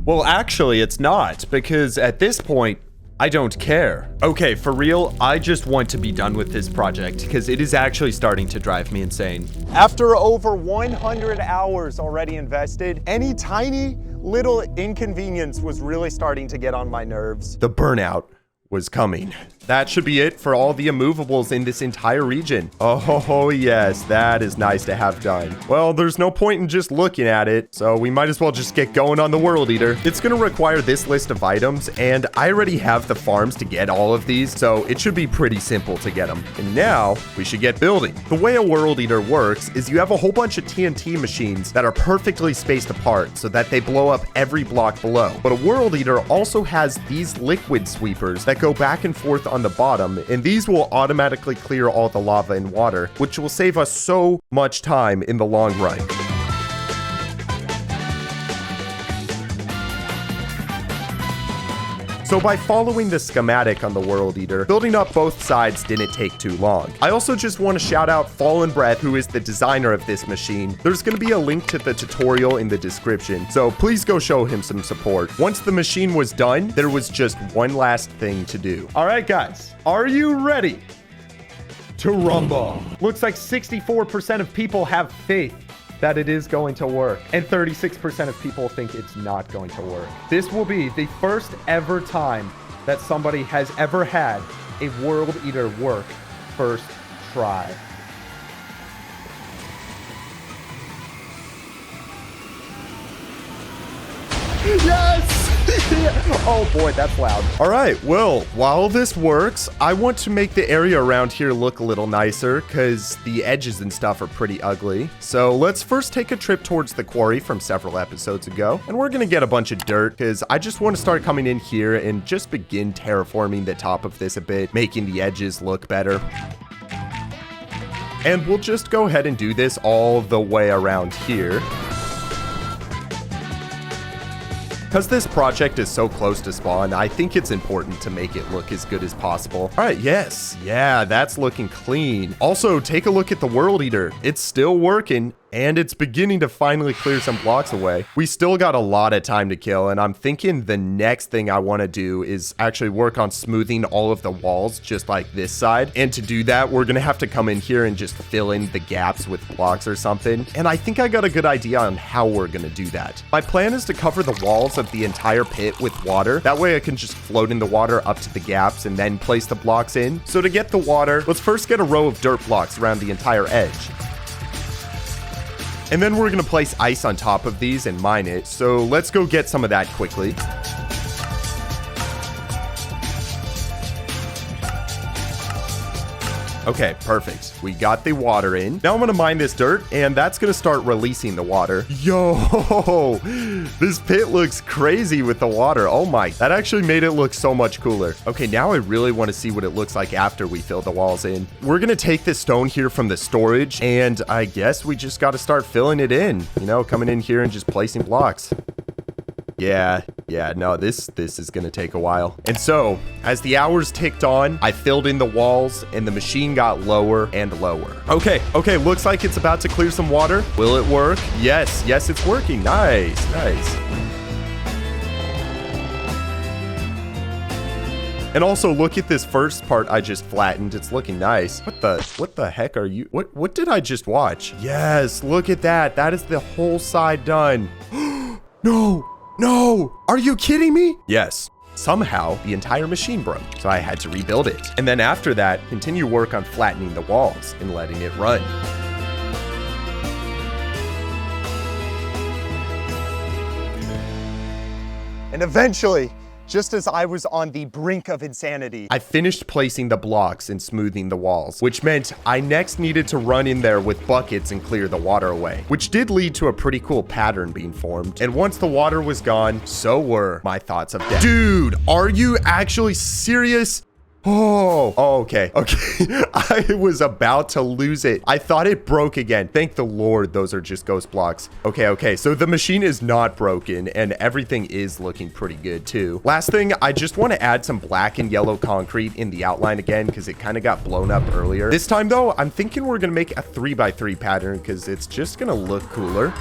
Speaker 1: Well, actually, it's not, because at this point, I don't care. Okay, for real, I just want to be done with this project because it is actually starting to drive me insane.
Speaker 3: After over 100 hours already invested, any tiny little inconvenience was really starting to get on my nerves.
Speaker 1: The burnout was coming. That should be it for all the immovables in this entire region. Oh yes, that is nice to have done. Well, there's no point in just looking at it, so we might as well just get going on the World Eater. It's gonna require this list of items, and I already have the farms to get all of these, so it should be pretty simple to get them. And now, we should get building. The way a World Eater works is you have a whole bunch of TNT machines that are perfectly spaced apart so that they blow up every block below. But a World Eater also has these liquid sweepers that go back and forth on the bottom, and these will automatically clear all the lava and water, which will save us so much time in the long run. So by following the schematic on the World Eater, building up both sides didn't take too long. I also just want to shout out Fallen Breath, who is the designer of this machine. There's going to be a link to the tutorial in the description, so please go show him some support. Once the machine was done, there was just one last thing to do. All right, guys, are you ready to rumble? Looks like 64% of people have faith that it is going to work, and 36% of people think it's not going to work. This will be the first ever time that somebody has ever had a World Eater work first try. Yes! Oh boy, that's loud. All right, well, while this works, I want to make the area around here look a little nicer because the edges and stuff are pretty ugly. So let's first take a trip towards the quarry from several episodes ago. And we're gonna get a bunch of dirt because I just want to start coming in here and just begin terraforming the top of this a bit, making the edges look better. And we'll just go ahead and do this all the way around here. Because this project is so close to spawn, I think it's important to make it look as good as possible. All right, yes. Yeah, that's looking clean. Also, take a look at the World Eater. It's still working, and it's beginning to finally clear some blocks away. We still got a lot of time to kill, and I'm thinking the next thing I want to do is actually work on smoothing all of the walls, just like this side. And to do that, we're going to have to come in here and just fill in the gaps with blocks or something. And I think I got a good idea on how we're going to do that. My plan is to cover the walls of the entire pit with water. That way I can just float in the water up to the gaps and then place the blocks in. So to get the water, let's first get a row of dirt blocks around the entire edge. And then we're gonna place ice on top of these and mine it. So let's go get some of that quickly. Okay, perfect. We got the water in. Now I'm gonna mine this dirt, and that's gonna start releasing the water. Yo, this pit looks crazy with the water. Oh my, that actually made it look so much cooler. Okay, now I really want to see what it looks like after we fill the walls in. We're gonna take this stone here from the storage, and I guess we just gotta start filling it in. You know, coming in here and just placing blocks. Yeah, no, this is gonna take a while. And so, as the hours ticked on, I filled in the walls, and the machine got lower and lower. Okay, looks like it's about to clear some water. Will it work? Yes, it's working. Nice. And also, look at this first part I just flattened. It's looking nice. What the heck are you? What did I just watch? Yes, look at that. That is the whole side done. No, are you kidding me? Yes. Somehow, the entire machine broke, so I had to rebuild it. And then after that, continue work on flattening the walls and letting it run.
Speaker 3: And eventually, just as I was on the brink of insanity,
Speaker 1: I finished placing the blocks and smoothing the walls, which meant I next needed to run in there with buckets and clear the water away, which did lead to a pretty cool pattern being formed. And once the water was gone, so were my thoughts of death. Dude, are you actually serious? Oh, okay. I was about to lose it. I thought it broke again. Thank the Lord, those are just ghost blocks. Okay. So the machine is not broken and everything is looking pretty good too. Last thing, I just want to add some black and yellow concrete in the outline again because it kind of got blown up earlier. This time though, I'm thinking we're going to make a 3x3 pattern because it's just going to look cooler.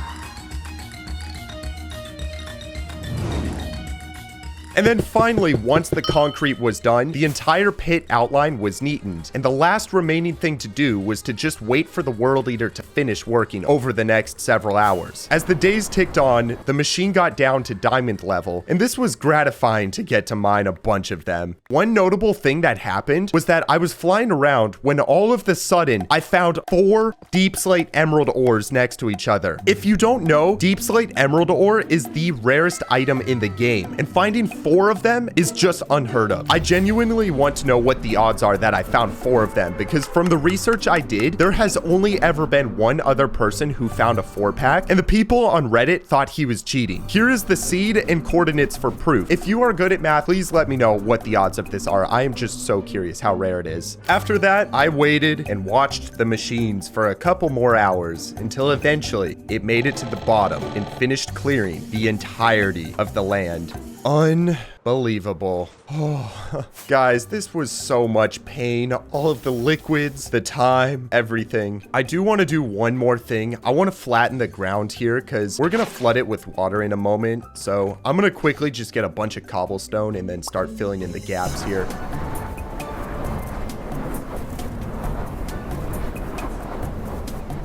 Speaker 1: And then finally, once the concrete was done, the entire pit outline was neatened, and the last remaining thing to do was to just wait for the World Eater to finish working over the next several hours. As the days ticked on, the machine got down to diamond level, and this was gratifying to get to mine a bunch of them. One notable thing that happened was that I was flying around when all of the sudden I found 4 deep slate emerald ores next to each other. If you don't know, deep slate emerald ore is the rarest item in the game, and finding 4 of them is just unheard of. I genuinely want to know what the odds are that I found 4 of them, because from the research I did, there has only ever been one other person who found a 4-pack, and the people on Reddit thought he was cheating. Here is the seed and coordinates for proof. If you are good at math, please let me know what the odds of this are. I am just so curious how rare it is. After that, I waited and watched the machines for a couple more hours until eventually it made it to the bottom and finished clearing the entirety of the land. Unbelievable. Oh, guys, this was so much pain. All of the liquids, the time, everything. I do want to do one more thing. I want to flatten the ground here because we're going to flood it with water in a moment. So I'm going to quickly just get a bunch of cobblestone and then start filling in the gaps here.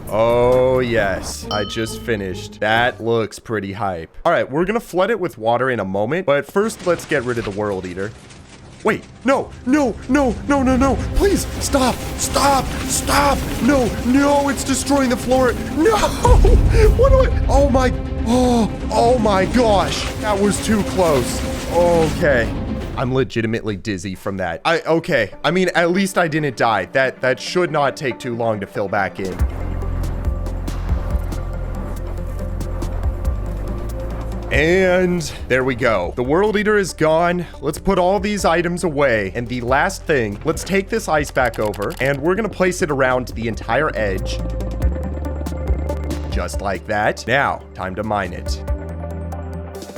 Speaker 1: Oh, yes. I just finished. That looks pretty hype. All right, we're going to flood it with water in a moment, but first let's get rid of the World Eater. Wait, no, no, no, no, no, no. Please, stop, stop, stop. No, no, it's destroying the floor. No, what do I, oh my gosh. That was too close. Okay. I'm legitimately dizzy from that. Okay. I mean, at least I didn't die. That should not take too long to fill back in. And there we go. The World Eater is gone. Let's put all these items away. And the last thing, let's take this ice back over and we're going to place it around the entire edge. Just like that. Now, time to mine it.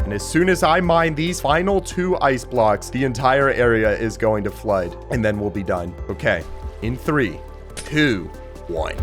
Speaker 1: And as soon as I mine these final 2 ice blocks, the entire area is going to flood and then we'll be done. Okay, in 3, 2, 1.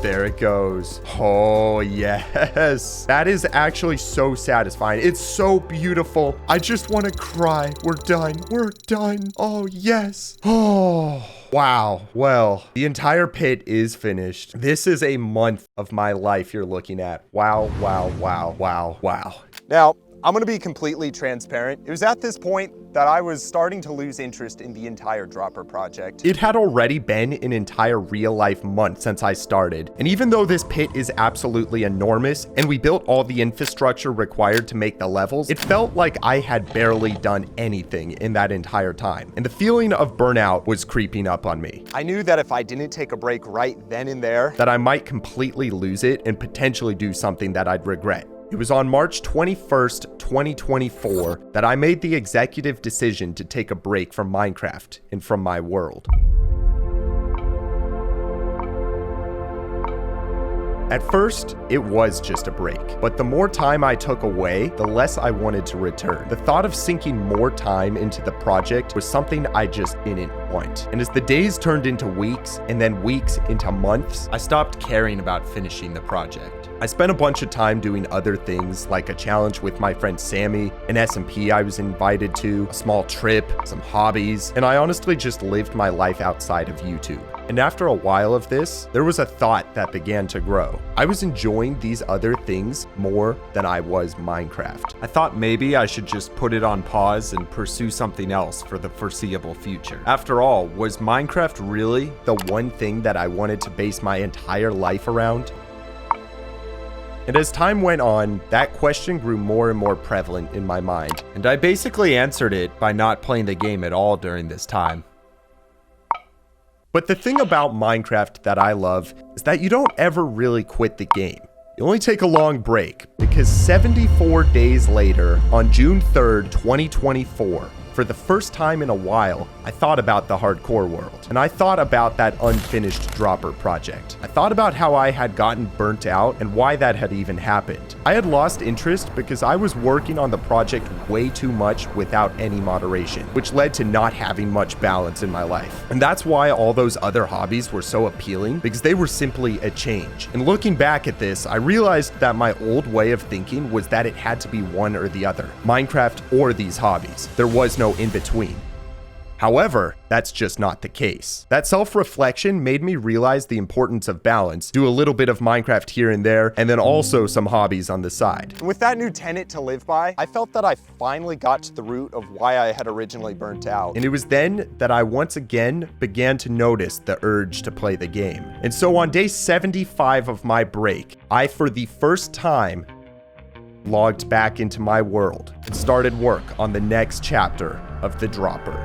Speaker 1: There it goes. Oh, yes. That is actually so satisfying. It's so beautiful. I just want to cry. We're done. We're done. Oh, yes. Oh, wow. Well, the entire pit is finished. This is a month of my life you're looking at. Wow, wow, wow, wow, wow.
Speaker 3: Now, I'm going to be completely transparent. It was at this point that I was starting to lose interest in the entire Dropper project.
Speaker 1: It had already been an entire real-life month since I started, and even though this pit is absolutely enormous, and we built all the infrastructure required to make the levels, it felt like I had barely done anything in that entire time, and the feeling of burnout was creeping up on me.
Speaker 3: I knew that if I didn't take a break right then and there,
Speaker 1: that I might completely lose it and potentially do something that I'd regret. It was on March 21st, 2024, that I made the executive decision to take a break from Minecraft and from my world. At first, it was just a break, but the more time I took away, the less I wanted to return. The thought of sinking more time into the project was something I just didn't want. And as the days turned into weeks, and then weeks into months, I stopped caring about finishing the project. I spent a bunch of time doing other things, like a challenge with my friend Sammy, an SMP I was invited to, a small trip, some hobbies, and I honestly just lived my life outside of YouTube. And after a while of this, there was a thought that began to grow. I was enjoying these other things more than I was Minecraft. I thought maybe I should just put it on pause and pursue something else for the foreseeable future. After all, was Minecraft really the one thing that I wanted to base my entire life around? And as time went on, that question grew more and more prevalent in my mind. And I basically answered it by not playing the game at all during this time. But the thing about Minecraft that I love is that you don't ever really quit the game. You only take a long break, because 74 days later, on June 3rd, 2024, for the first time in a while, I thought about the hardcore world. And I thought about that unfinished dropper project. I thought about how I had gotten burnt out and why that had even happened. I had lost interest because I was working on the project way too much without any moderation, which led to not having much balance in my life. And that's why all those other hobbies were so appealing, because they were simply a change. And looking back at this, I realized that my old way of thinking was that it had to be one or the other, Minecraft or these hobbies. There was no in between. However, that's just not the case. That self-reflection made me realize the importance of balance, do a little bit of Minecraft here and there, and then also some hobbies on the side.
Speaker 3: And with that new tenet to live by, I felt that I finally got to the root of why I had originally burnt out.
Speaker 1: And it was then that I once again began to notice the urge to play the game. And so on day 75 of my break, I, for the first time, logged back into my world and started work on the next chapter of the Dropper.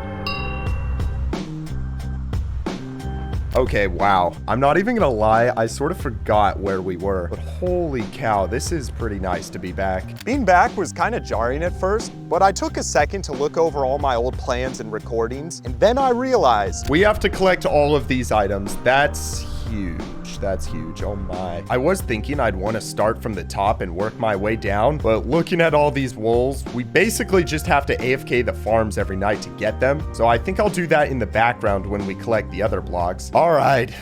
Speaker 1: Okay, wow. I'm not even gonna lie, I sort of forgot where we were, but holy cow, this is pretty nice to be back.
Speaker 3: Being back was kind of jarring at first, but I took a second to look over all my old plans and recordings, and then I realized
Speaker 1: we have to collect all of these items. That's huge. That's huge. Oh my. I was thinking I'd want to start from the top and work my way down, but looking at all these wolves, we basically just have to AFK the farms every night to get them. So I think I'll do that in the background when we collect the other blocks. All right,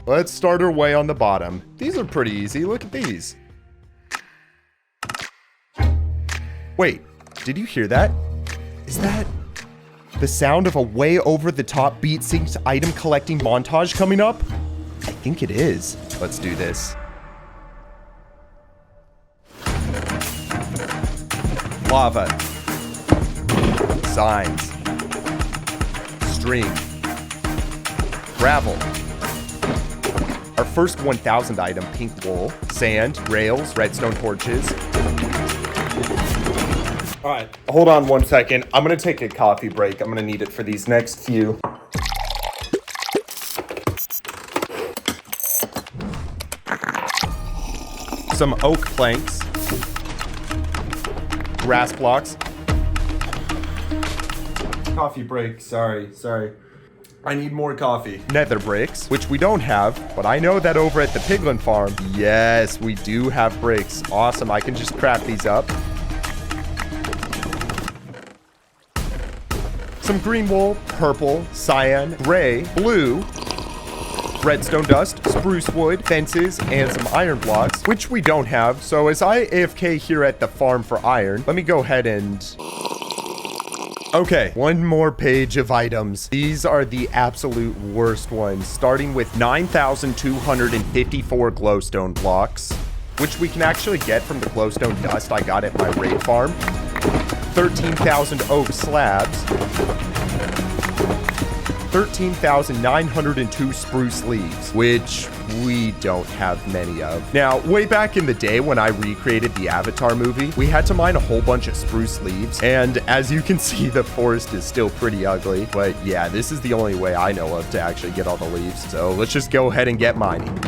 Speaker 1: let's start our way on the bottom. These are pretty easy. Look at these. Wait, did you hear that? Is that the sound of a way over the top beat synced item collecting montage coming up? I think it is. Let's do this. Lava. Signs. String. Gravel. Our first 1000 item, pink wool. Sand, rails, redstone torches. All right, hold on one second. I'm gonna take a coffee break. I'm gonna need it for these next few. Some oak planks, grass blocks. Coffee break, sorry. I need more coffee. Nether bricks, which we don't have, but I know that over at the piglin farm, yes, we do have bricks. Awesome, I can just craft these up. Some green wool, purple, cyan, gray, blue, redstone dust, spruce wood, fences, and some iron blocks, which we don't have. So as I AFK here at the farm for iron, let me go ahead and... Okay, one more page of items. These are the absolute worst ones, starting with 9,254 glowstone blocks, which we can actually get from the glowstone dust I got at my raid farm. 13,000 oak slabs. 13,902 spruce leaves, which we don't have many of. Now, way back in the day when I recreated the Avatar movie, we had to mine a whole bunch of spruce leaves, and as you can see, the forest is still pretty ugly, but yeah, this is the only way I know of to actually get all the leaves, so let's just go ahead and get mining.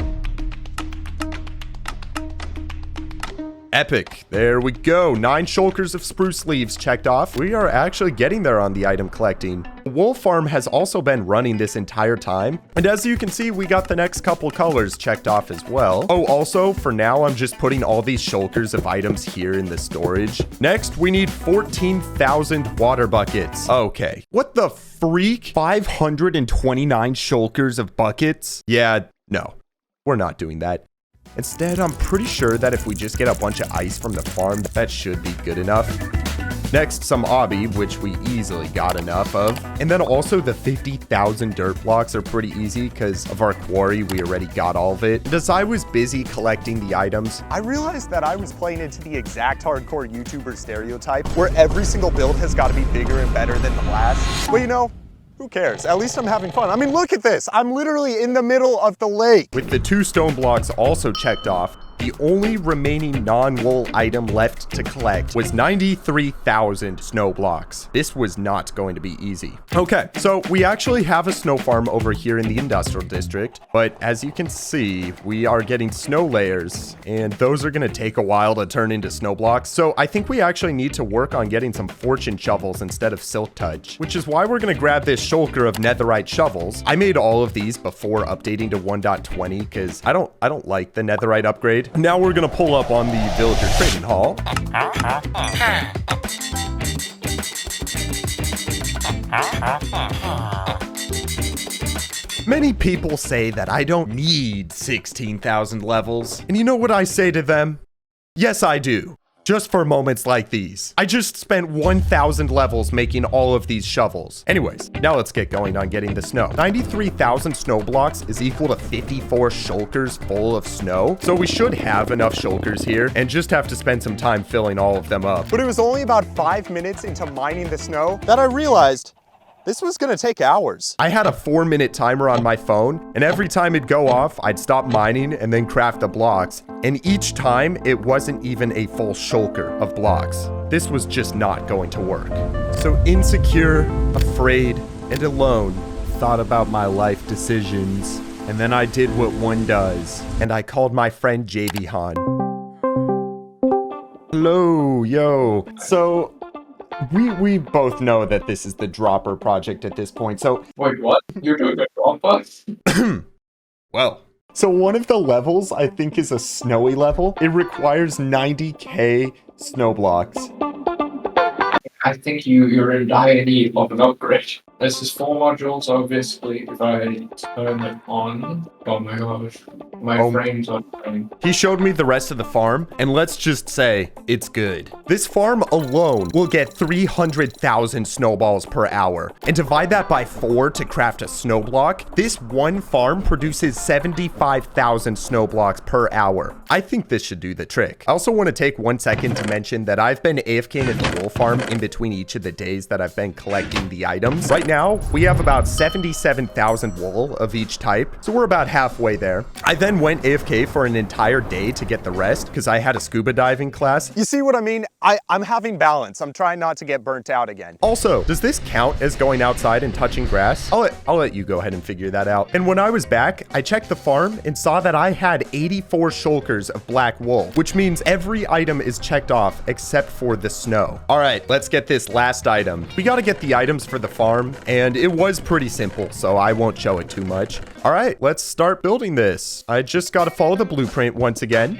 Speaker 1: Epic. There we go. 9 shulkers of spruce leaves checked off. We are actually getting there on the item collecting. The wool farm has also been running this entire time. And as you can see, we got the next couple colors checked off as well. Oh, also, for now, I'm just putting all these shulkers of items here in the storage. Next, we need 14,000 water buckets. Okay. What the freak? 529 shulkers of buckets? Yeah, no. We're not doing that. Instead, I'm pretty sure that if we just get a bunch of ice from the farm, that should be good enough. Next, some obby, which we easily got enough of. And then also the 50,000 dirt blocks are pretty easy because of our quarry, we already got all of it. And as I was busy collecting the items,
Speaker 3: I realized that I was playing into the exact hardcore YouTuber stereotype where every single build has got to be bigger and better than the last. Well, you know, who cares? At least I'm having fun. I mean, look at this. I'm literally in the middle of the lake.
Speaker 1: With the 2 stone blocks also checked off, The only remaining non-wool item left to collect was 93,000 snow blocks. This was not going to be easy. Okay, so we actually have a snow farm over here in the industrial district, but as you can see, we are getting snow layers, and those are going to take a while to turn into snow blocks. So I think we actually need to work on getting some fortune shovels instead of silk touch, which is why we're going to grab this shulker of netherite shovels. I made all of these before updating to 1.20 because I don't like the netherite upgrade. Now we're gonna pull up on the villager trading hall. Many people say that I don't need 16,000 levels. And you know what I say to them? Yes, I do. Just for moments like these. I just spent 1,000 levels making all of these shovels. Anyways, now let's get going on getting the snow. 93,000 snow blocks is equal to 54 shulkers full of snow. So we should have enough shulkers here and just have to spend some time filling all of them up.
Speaker 3: But it was only about 5 minutes into mining the snow that I realized this was gonna take hours.
Speaker 1: I had a 4-minute timer on my phone, and every time it'd go off, I'd stop mining and then craft the blocks. And each time, it wasn't even a full shulker of blocks. This was just not going to work. So insecure, afraid, and alone, thought about my life decisions. And then I did what one does, and I called my friend JV Han. Hello, yo. So, we both know that this is the Dropper project at this point, so...
Speaker 4: Wait, what? You're doing a Dropper?
Speaker 1: Well... So one of the levels, I think, is a snowy level. It requires 90k snow blocks.
Speaker 4: I think you're in dire need of an upgrade. This is 4 modules, obviously. If I turn it on... Oh my gosh. My frames are dying.
Speaker 1: He showed me the rest of the farm, and let's just say it's good. This farm alone will get 300,000 snowballs per hour. And divide that by 4 to craft a snow block. This one farm produces 75,000 snow blocks per hour. I think this should do the trick. I also want to take 1 second to mention that I've been AFKing at the wool farm in between each of the days that I've been collecting the items. Right now, we have about 77,000 wool of each type, so we're about halfway there. I then went AFK for an entire day to get the rest because I had a scuba diving class.
Speaker 3: You see what I mean? I'm having balance. I'm trying not to get burnt out again.
Speaker 1: Also, does this count as going outside and touching grass? I'll let you go ahead and figure that out. And when I was back, I checked the farm and saw that I had 84 shulkers of black wool, which means every item is checked off except for the snow. All right, let's get this last item. We got to get the items for the farm, and it was pretty simple, so I won't show it too much. All right, let's start building this. I just got to follow the blueprint once again.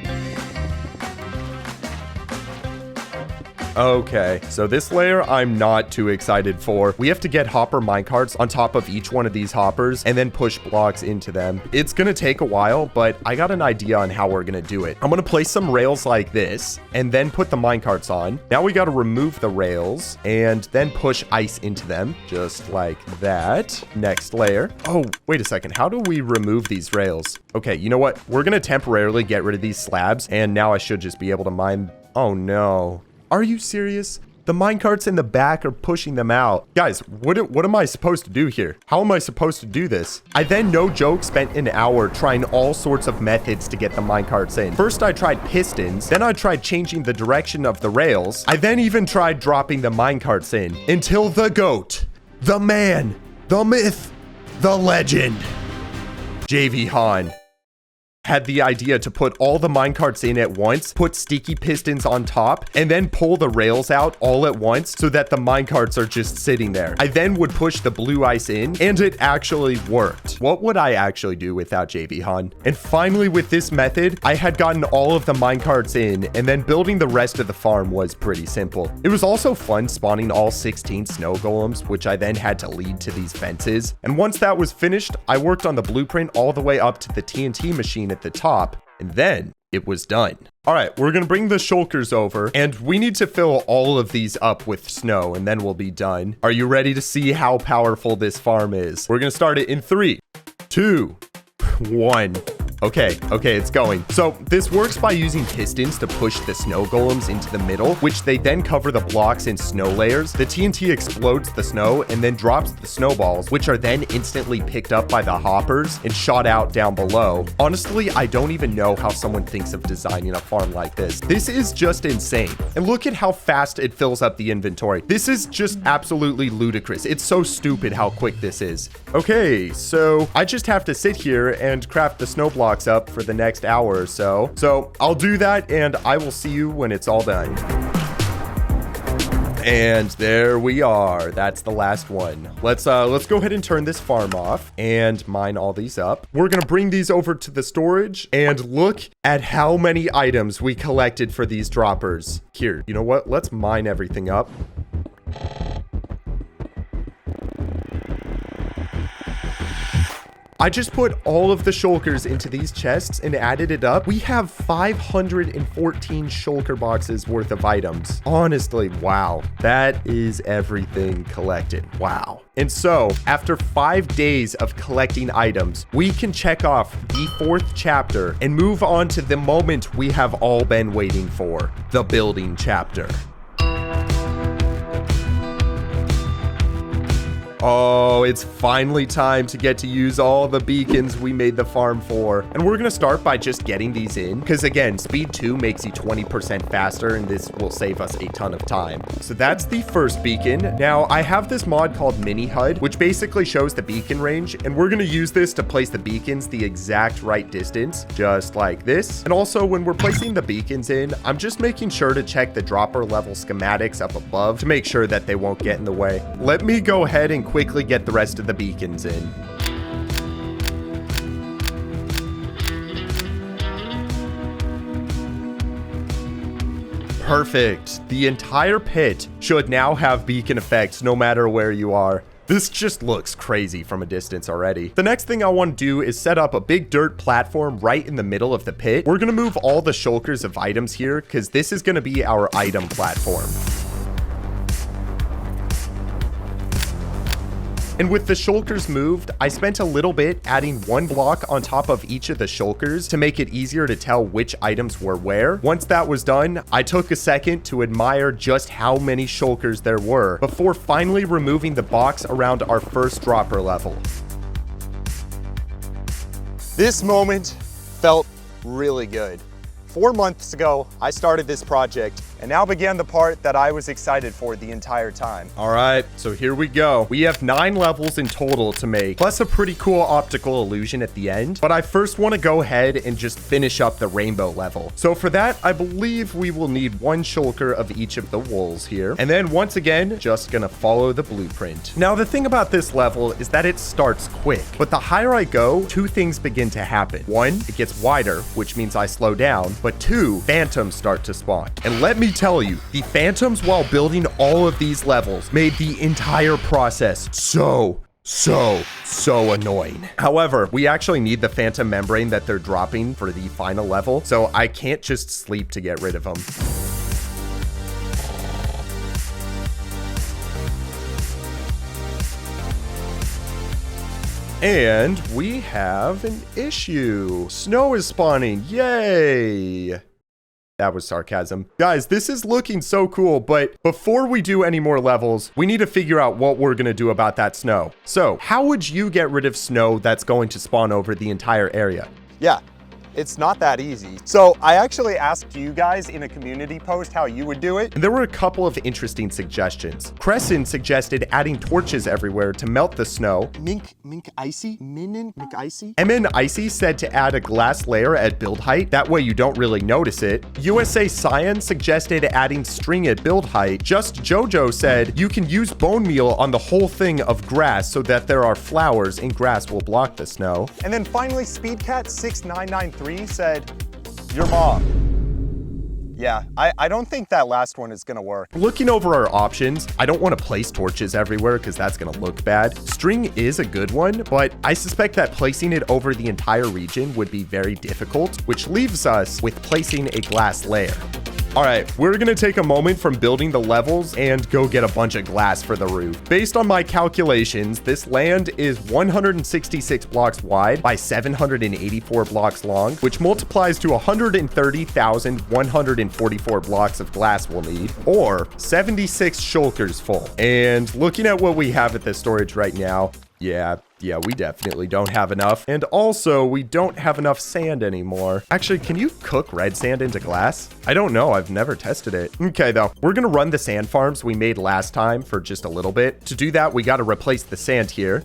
Speaker 1: Okay, so this layer I'm not too excited for. We have to get hopper minecarts on top of each one of these hoppers and then push blocks into them. It's gonna take a while, but I got an idea on how we're gonna do it. I'm gonna place some rails like this and then put the minecarts on. Now we gotta remove the rails and then push ice into them, just like that. Next layer. Oh, wait a second. How do we remove these rails? Okay, you know what? We're gonna temporarily get rid of these slabs, and now I should just be able to mine. Oh no. Are you serious? The minecarts in the back are pushing them out. Guys, what am I supposed to do here? How am I supposed to do this? I then, no joke, spent an hour trying all sorts of methods to get the minecarts in. First, I tried pistons. Then I tried changing the direction of the rails. I then even tried dropping the minecarts in until the GOAT, the man, the myth, the legend, JV Han had the idea to put all the minecarts in at once, put sticky pistons on top, and then pull the rails out all at once so that the minecarts are just sitting there. I then would push the blue ice in, and it actually worked. What would I actually do without JV Han? And finally, with this method, I had gotten all of the minecarts in, and then building the rest of the farm was pretty simple. It was also fun spawning all 16 snow golems, which I then had to lead to these fences. And once that was finished, I worked on the blueprint all the way up to the TNT machine at the top, and then it was done. All right, we're gonna bring the shulkers over, and we need to fill all of these up with snow, and then we'll be done. Are you ready to see how powerful this farm is? We're gonna start it in 3, 2, 1. Okay, it's going. So this works by using pistons to push the snow golems into the middle, which they then cover the blocks in snow layers. The TNT explodes the snow and then drops the snowballs, which are then instantly picked up by the hoppers and shot out down below. Honestly, I don't even know how someone thinks of designing a farm like this. This is just insane. And look at how fast it fills up the inventory. This is just absolutely ludicrous. It's so stupid how quick this is. Okay, so I just have to sit here and craft the snow blocks up for the next hour or so. So I'll do that and I will see you when it's all done. And there we are. That's the last one. Let's go ahead and turn this farm off and mine all these up. We're gonna bring these over to the storage and look at how many items we collected for these droppers. Here, you know what? Let's mine everything up. I just put all of the shulkers into these chests and added it up. We have 514 shulker boxes worth of items. Honestly, wow. That is everything collected. Wow. And so, after 5 days of collecting items, we can check off the 4th chapter and move on to the moment we have all been waiting for, the building chapter. Oh, it's finally time to get to use all the beacons we made the farm for. And we're gonna start by just getting these in, because again, speed 2 makes you 20% faster, and this will save us a ton of time. So that's the first beacon. Now, I have this mod called Mini HUD, which basically shows the beacon range, and we're gonna use this to place the beacons the exact right distance, just like this. And also, when we're placing the beacons in, I'm just making sure to check the dropper level schematics up above to make sure that they won't get in the way. Let me go ahead and quickly get the rest of the beacons in. Perfect. The entire pit should now have beacon effects no matter where you are. This just looks crazy from a distance already. The next thing I want to do is set up a big dirt platform right in the middle of the pit. We're going to move all the shulkers of items here because this is going to be our item platform. And with the shulkers moved, I spent a little bit adding 1 block on top of each of the shulkers to make it easier to tell which items were where. Once that was done, I took a second to admire just how many shulkers there were before finally removing the box around our first dropper level.
Speaker 3: This moment felt really good. 4 months ago, I started this project and now began the part that I was excited for the entire time.
Speaker 1: All right, so here we go. We have 9 levels in total to make, plus a pretty cool optical illusion at the end. But I first want to go ahead and just finish up the rainbow level. So for that, I believe we will need 1 shulker of each of the wools here. And then once again, just gonna follow the blueprint. Now, the thing about this level is that it starts quick, but the higher I go, 2 things begin to happen. 1, it gets wider, which means I slow down, but 2, phantoms start to spawn. And let me tell you, the phantoms while building all of these levels made the entire process so annoying. However, we actually need the phantom membrane that they're dropping for the final level, so I can't just sleep to get rid of them. And we have an issue. Snow is spawning. Yay! That was sarcasm. Guys, this is looking so cool, but before we do any more levels, we need to figure out what we're gonna do about that snow. So, how would you get rid of snow that's going to spawn over the entire area?
Speaker 3: Yeah, it's not that easy. So I actually asked you guys in a community post how you would do it.
Speaker 1: And there were a couple of interesting suggestions. Crescent suggested adding torches everywhere to melt the snow.
Speaker 3: Mink Icy? Icy?
Speaker 1: MN Icy said to add a glass layer at build height. That way you don't really notice it. USA Cyan suggested adding string at build height. Just Jojo said you can use bone meal on the whole thing of grass so that there are flowers and grass will block the snow.
Speaker 3: And then finally, SpeedCat6993 said, your mom. Yeah, I don't think that last one is gonna work.
Speaker 1: Looking over our options, I don't want to place torches everywhere because that's gonna look bad. String is a good one, but I suspect that placing it over the entire region would be very difficult, which leaves us with placing a glass layer. All right, we're gonna take a moment from building the levels and go get a bunch of glass for the roof. Based on my calculations, this land is 166 blocks wide by 784 blocks long, which multiplies to 130,144 blocks of glass we'll need, or 76 shulkers full. And looking at what we have at the storage right now, yeah, we definitely don't have enough. And also, we don't have enough sand anymore. Actually, can you cook red sand into glass? I don't know. I've never tested it. Okay, though. We're going to run the sand farms we made last time for just a little bit. To do that, we got to replace the sand here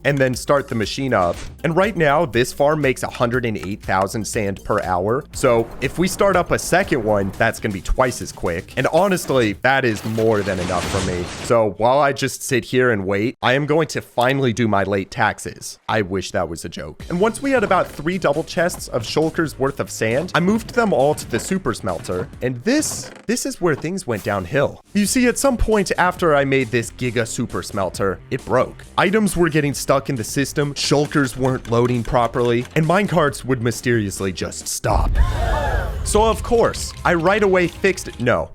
Speaker 1: and then start the machine up. And right now, this farm makes 108,000 sand per hour. So if we start up a second one, that's gonna be twice as quick. And honestly, that is more than enough for me. So while I just sit here and wait, I am going to finally do my late taxes. I wish that was a joke. And once we had about 3 double chests of shulkers worth of sand, I moved them all to the super smelter. And this is where things went downhill. You see, at some point after I made this giga super smelter, it broke. Items were getting stuck in the system, shulkers weren't loading properly, and minecarts would mysteriously just stop. So of course, I right away fixed it. No,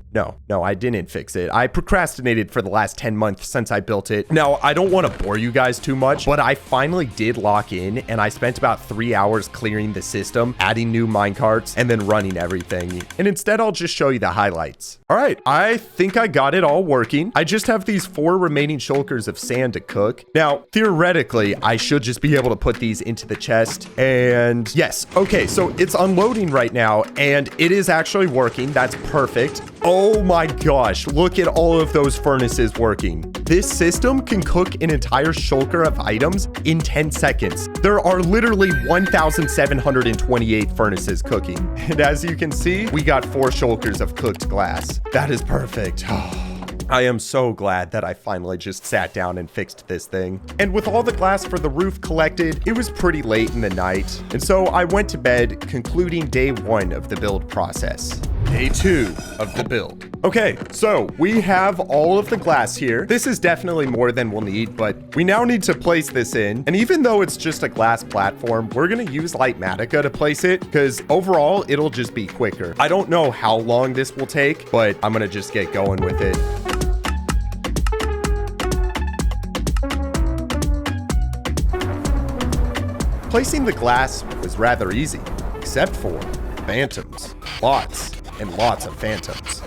Speaker 1: I didn't fix it. I procrastinated for the last 10 months since I built it. Now, I don't want to bore you guys too much, but I finally did lock in, and I spent about 3 hours clearing the system, adding new minecarts, and then running everything. And instead, I'll just show you the highlights. All right, I think I got it all working. I just have these 4 remaining shulkers of sand to cook. Now, theoretically, I should just be able to put these into the chest. And yes, okay, so it's unloading right now, and it is actually working. That's perfect. Oh my gosh, look at all of those furnaces working. This system can cook an entire shulker of items in 10 seconds. There are literally 1,728 furnaces cooking. And as you can see, we got 4 shulkers of cooked glass. That is perfect. I am so glad that I finally just sat down and fixed this thing. And with all the glass for the roof collected, it was pretty late in the night. And so I went to bed, concluding day 1 of the build process. Day 2 of the build. Okay, so we have all of the glass here. This is definitely more than we'll need, but we now need to place this in. And even though it's just a glass platform, we're gonna use Lightmatica to place it because overall, it'll just be quicker. I don't know how long this will take, but I'm gonna just get going with it. Placing the glass was rather easy, except for phantoms. Lots and lots of phantoms.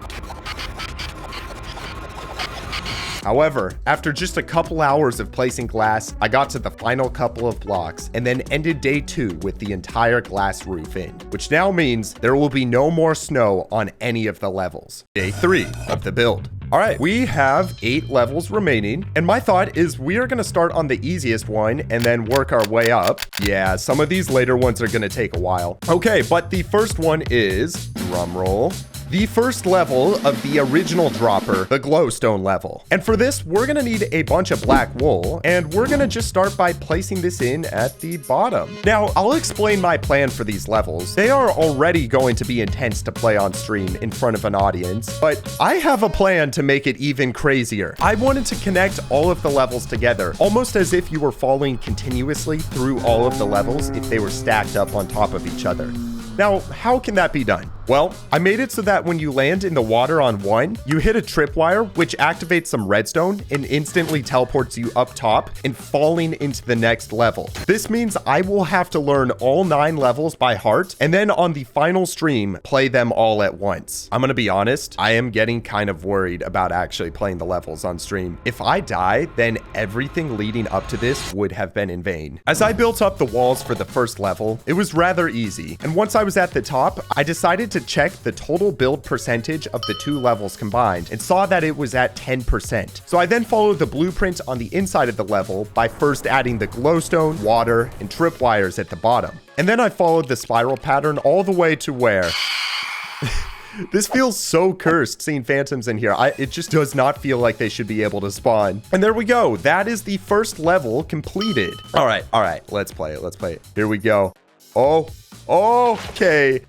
Speaker 1: However, after just a couple hours of placing glass, I got to the final couple of blocks and then ended day 2 with the entire glass roof in, which now means there will be no more snow on any of the levels. Day 3 of the build. All right, we have 8 levels remaining, and my thought is we are gonna start on the easiest one and then work our way up. Yeah, some of these later ones are gonna take a while. Okay, but the first one is, drumroll, the first level of the original dropper, the glowstone level. And for this, we're gonna need a bunch of black wool, and we're gonna just start by placing this in at the bottom. Now, I'll explain my plan for these levels. They are already going to be intense to play on stream in front of an audience, but I have a plan to make it even crazier. I wanted to connect all of the levels together, almost as if you were falling continuously through all of the levels if they were stacked up on top of each other. Now, how can that be done? Well, I made it so that when you land in the water on one, you hit a tripwire, which activates some redstone and instantly teleports you up top and falling into the next level. This means I will have to learn all 9 levels by heart, and then on the final stream, play them all at once. I'm gonna be honest, I am getting kind of worried about actually playing the levels on stream. If I die, then everything leading up to this would have been in vain. As I built up the walls for the first level, it was rather easy, and once I was at the top, I decided to check the total build percentage of the 2 levels combined and saw that it was at 10%. So I then followed the blueprint on the inside of the level by first adding the glowstone, water, and tripwires at the bottom. And then I followed the spiral pattern all the way to where... This feels so cursed seeing phantoms in here. It just does not feel like they should be able to spawn. And there we go. That is the first level completed. All right. Let's play it. Here we go. Oh, okay.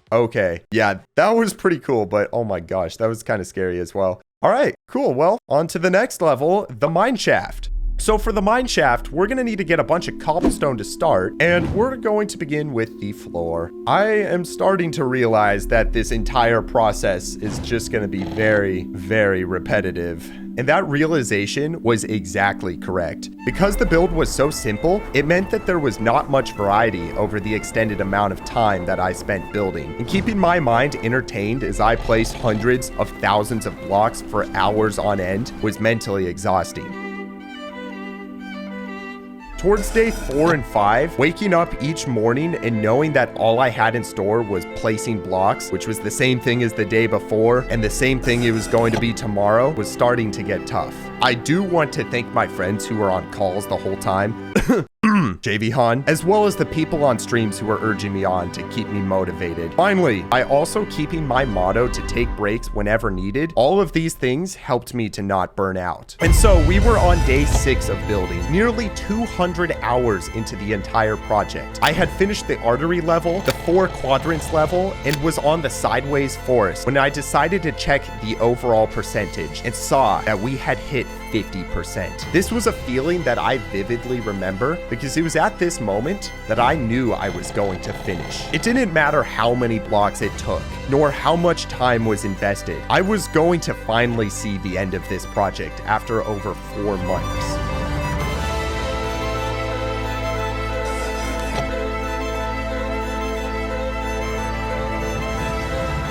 Speaker 1: Yeah, that was pretty cool, but oh my gosh, that was kind of scary as well. All right, cool. Well, on to the next level, the mine shaft. So for the mine shaft, we're gonna need to get a bunch of cobblestone to start, and we're going to begin with the floor. I am starting to realize that this entire process is just gonna be very, very repetitive. And that realization was exactly correct. Because the build was so simple, it meant that there was not much variety over the extended amount of time that I spent building. And keeping my mind entertained as I placed hundreds of thousands of blocks for hours on end was mentally exhausting. Towards day 4 and 5, waking up each morning and knowing that all I had in store was placing blocks, which was the same thing as the day before and the same thing it was going to be tomorrow, was starting to get tough. I do want to thank my friends who were on calls the whole time. JV Han, as well as the people on streams who are urging me on to keep me motivated. Finally, by also keeping my motto to take breaks whenever needed, all of these things helped me to not burn out. And so we were on day 6 of building, nearly 200 hours into the entire project. I had finished the artery level, the 4 quadrants level, and was on the sideways forest when I decided to check the overall percentage and saw that we had hit 50%. This was a feeling that I vividly remember because it was at this moment that I knew I was going to finish. It didn't matter how many blocks it took, nor how much time was invested. I was going to finally see the end of this project after over 4 months.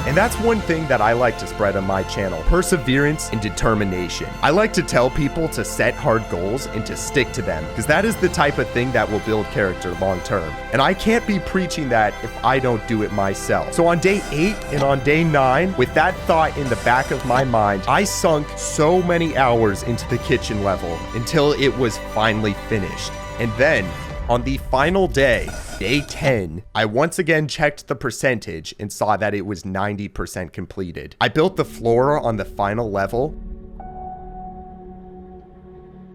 Speaker 1: And that's one thing that I like to spread on my channel: perseverance and determination. I like to tell people to set hard goals and to stick to them, because that is the type of thing that will build character long term. And I can't be preaching that if I don't do it myself. So on day 8 and on day 9, with that thought in the back of my mind, I sunk so many hours into the kitchen level until it was finally finished. And then, on the final day, day 10, I once again checked the percentage and saw that it was 90% completed. I built the floor on the final level,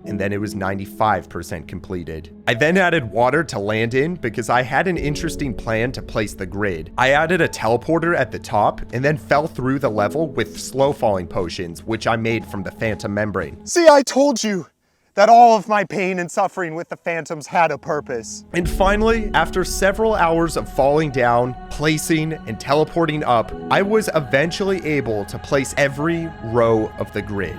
Speaker 1: and then it was 95% completed. I then added water to land in because I had an interesting plan to place the grid. I added a teleporter at the top and then fell through the level with slow falling potions, which I made from the phantom membrane.
Speaker 3: See, I told you that all of my pain and suffering with the phantoms had a purpose.
Speaker 1: And finally, after several hours of falling down, placing, and teleporting up, I was eventually able to place every row of the grid.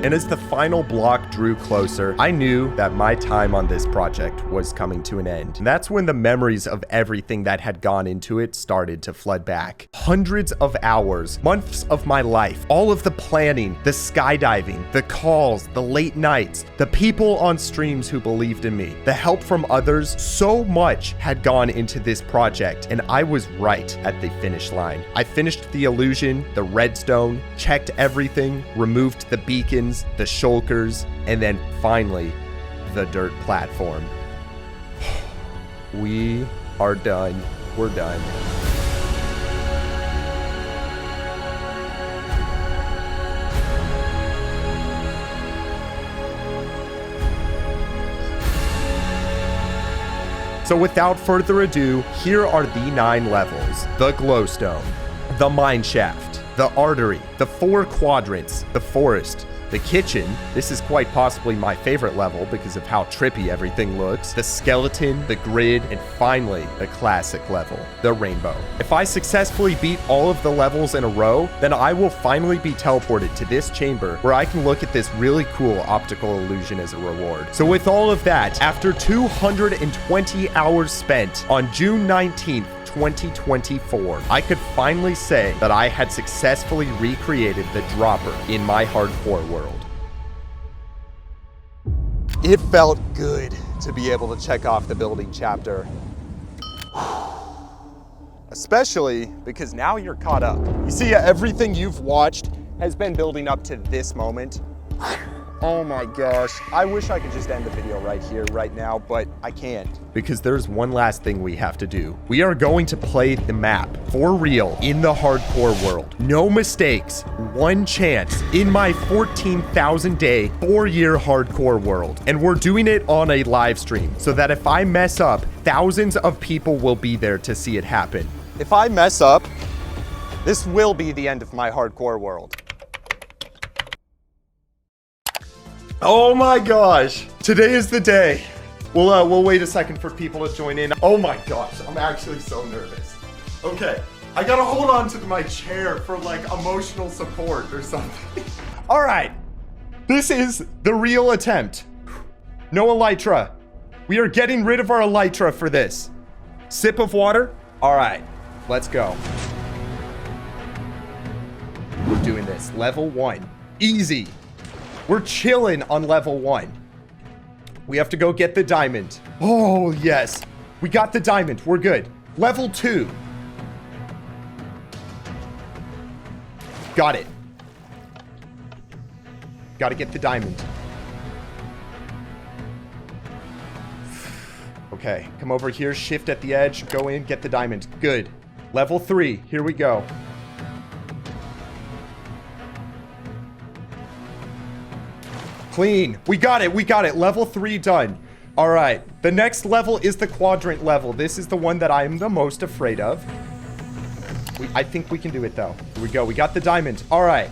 Speaker 1: And as the final block drew closer, I knew that my time on this project was coming to an end. And that's when the memories of everything that had gone into it started to flood back. Hundreds of hours, months of my life, all of the planning, the skydiving, the calls, the late nights, the people on streams who believed in me, the help from others, so much had gone into this project, and I was right at the finish line. I finished the illusion, the redstone, checked everything, removed the beacon, the shulkers, and then finally, the dirt platform. We are done. We're done. So without further ado, here are the 9 levels: the glowstone, the mine shaft, the artery, the 4 quadrants, the forest, the kitchen. This is quite possibly my favorite level because of how trippy everything looks. The skeleton, the grid, and finally, the classic level, the rainbow. If I successfully beat all of the levels in a row, then I will finally be teleported to this chamber where I can look at this really cool optical illusion as a reward. So with all of that, after 220 hours spent on June 19th, 2024, I could finally say that I had successfully recreated the dropper in my hardcore world.
Speaker 3: It felt good to be able to check off the building chapter. Especially because now you're caught up. You see, everything you've watched has been building up to this moment. Oh my gosh, I wish I could just end the video right here, right now, but I can't.
Speaker 1: Because there's one last thing we have to do. We are going to play the map for real in the hardcore world. No mistakes, one chance in my 14,000 day, 4-year hardcore world. And we're doing it on a live stream so that if I mess up, thousands of people will be there to see it happen.
Speaker 3: If I mess up, This will be the end of my hardcore world.
Speaker 1: Oh my gosh. Today is the day. We'll wait a second for people to join in. Oh my gosh, I'm actually so nervous. Okay, I gotta hold on to my chair for like emotional support or something. All right, this is the real attempt. No elytra. We are getting rid of our elytra for this. Sip of water. All right, let's go. We're doing this. Level 1. Easy. We're chilling on level 1. We have to go get the diamond. Oh, yes. We got the diamond. We're good. Level 2. Got it. Got to get the diamond. Okay, come over here, shift at the edge, go in, get the diamond. Good. Level 3, here we go. Clean. We got it, we got it. Level 3 done. All right, the next level is the quadrant level. This is the one that I'm the most afraid of. I think we can do it though. Here we go, we got the diamond. All right,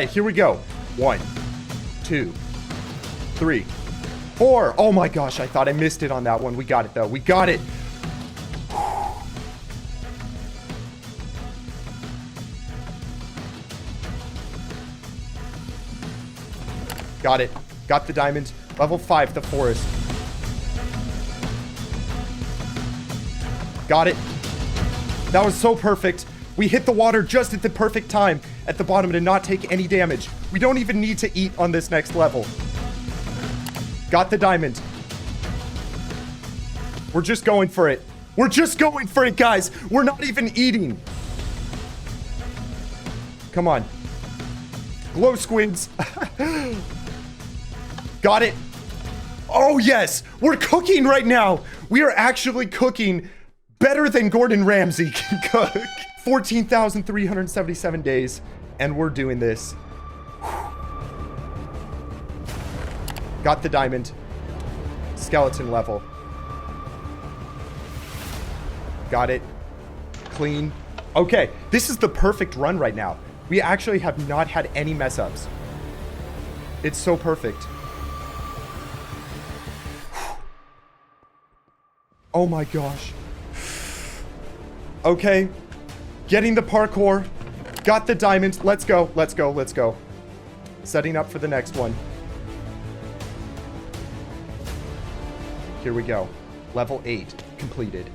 Speaker 1: here we go. 1, 2, 3, 4. Oh my gosh, I thought I missed it on that one. We got it though. We got it. Got it. Got the diamond. Level 5, the forest. Got it. That was so perfect. We hit the water just at the perfect time at the bottom to not take any damage. We don't even need to eat on this next level. Got the diamond. We're just going for it. We're just going for it, guys. We're not even eating. Come on. Glow squids. Got it. Oh, yes. We're cooking right now. We are actually cooking better than Gordon Ramsay can cook. 14,377 days, and we're doing this. Got the diamond. Skeleton level. Got it. Clean. Okay, this is the perfect run right now. We actually have not had any mess ups. It's so perfect. Oh my gosh. Okay. Getting the parkour. Got the diamond. Let's go. Let's go. Let's go. Setting up for the next one. Here we go. Level 8 completed.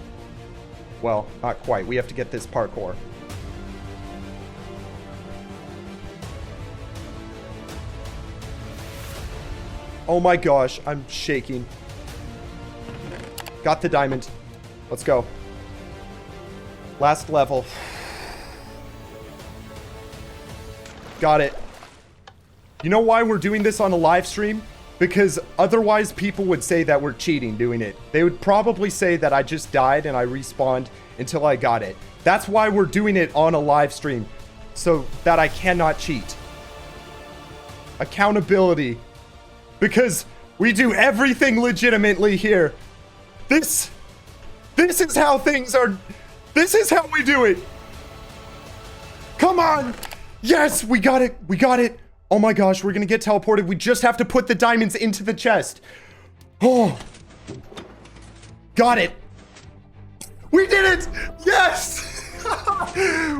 Speaker 1: Well, not quite. We have to get this parkour. Oh my gosh, I'm shaking. Got the diamond. Let's go. Last level. Got it. You know why we're doing this on a live stream? Because otherwise people would say that we're cheating doing it. They would probably say that I just died and I respawned until I got it. That's why we're doing it on a live stream, so that I cannot cheat. Accountability. Because we do everything legitimately here. This is how things are. This is how we do it. Come on. Yes, we got it. We got it. Oh my gosh, we're gonna get teleported. We just have to put the diamonds into the chest. Oh. Got it. We did it. Yes.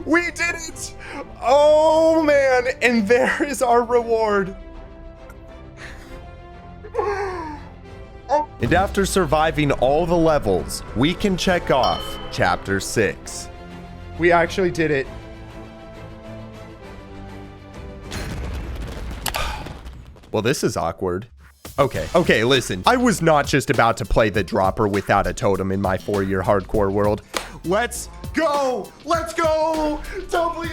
Speaker 1: We did it. Oh man. And there is our reward. And after surviving all the levels, we can check off Chapter 6. We actually did it. Well, this is awkward. Okay, listen. I was not just about to play the dropper without a totem in my 4-year hardcore world. Let's go! Let's go! W!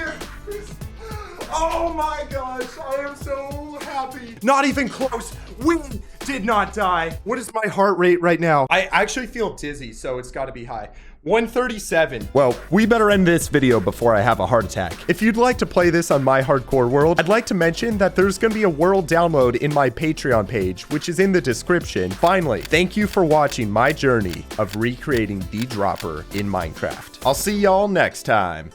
Speaker 1: Oh my gosh, I am so happy. Not even close. We did not die. What is my heart rate right now? I actually feel dizzy, so it's gotta be high. 137. Well, we better end this video before I have a heart attack. If you'd like to play this on my hardcore world, I'd like to mention that there's gonna be a world download in my Patreon page, which is in the description. Finally, thank you for watching my journey of recreating the dropper in Minecraft. I'll see y'all next time.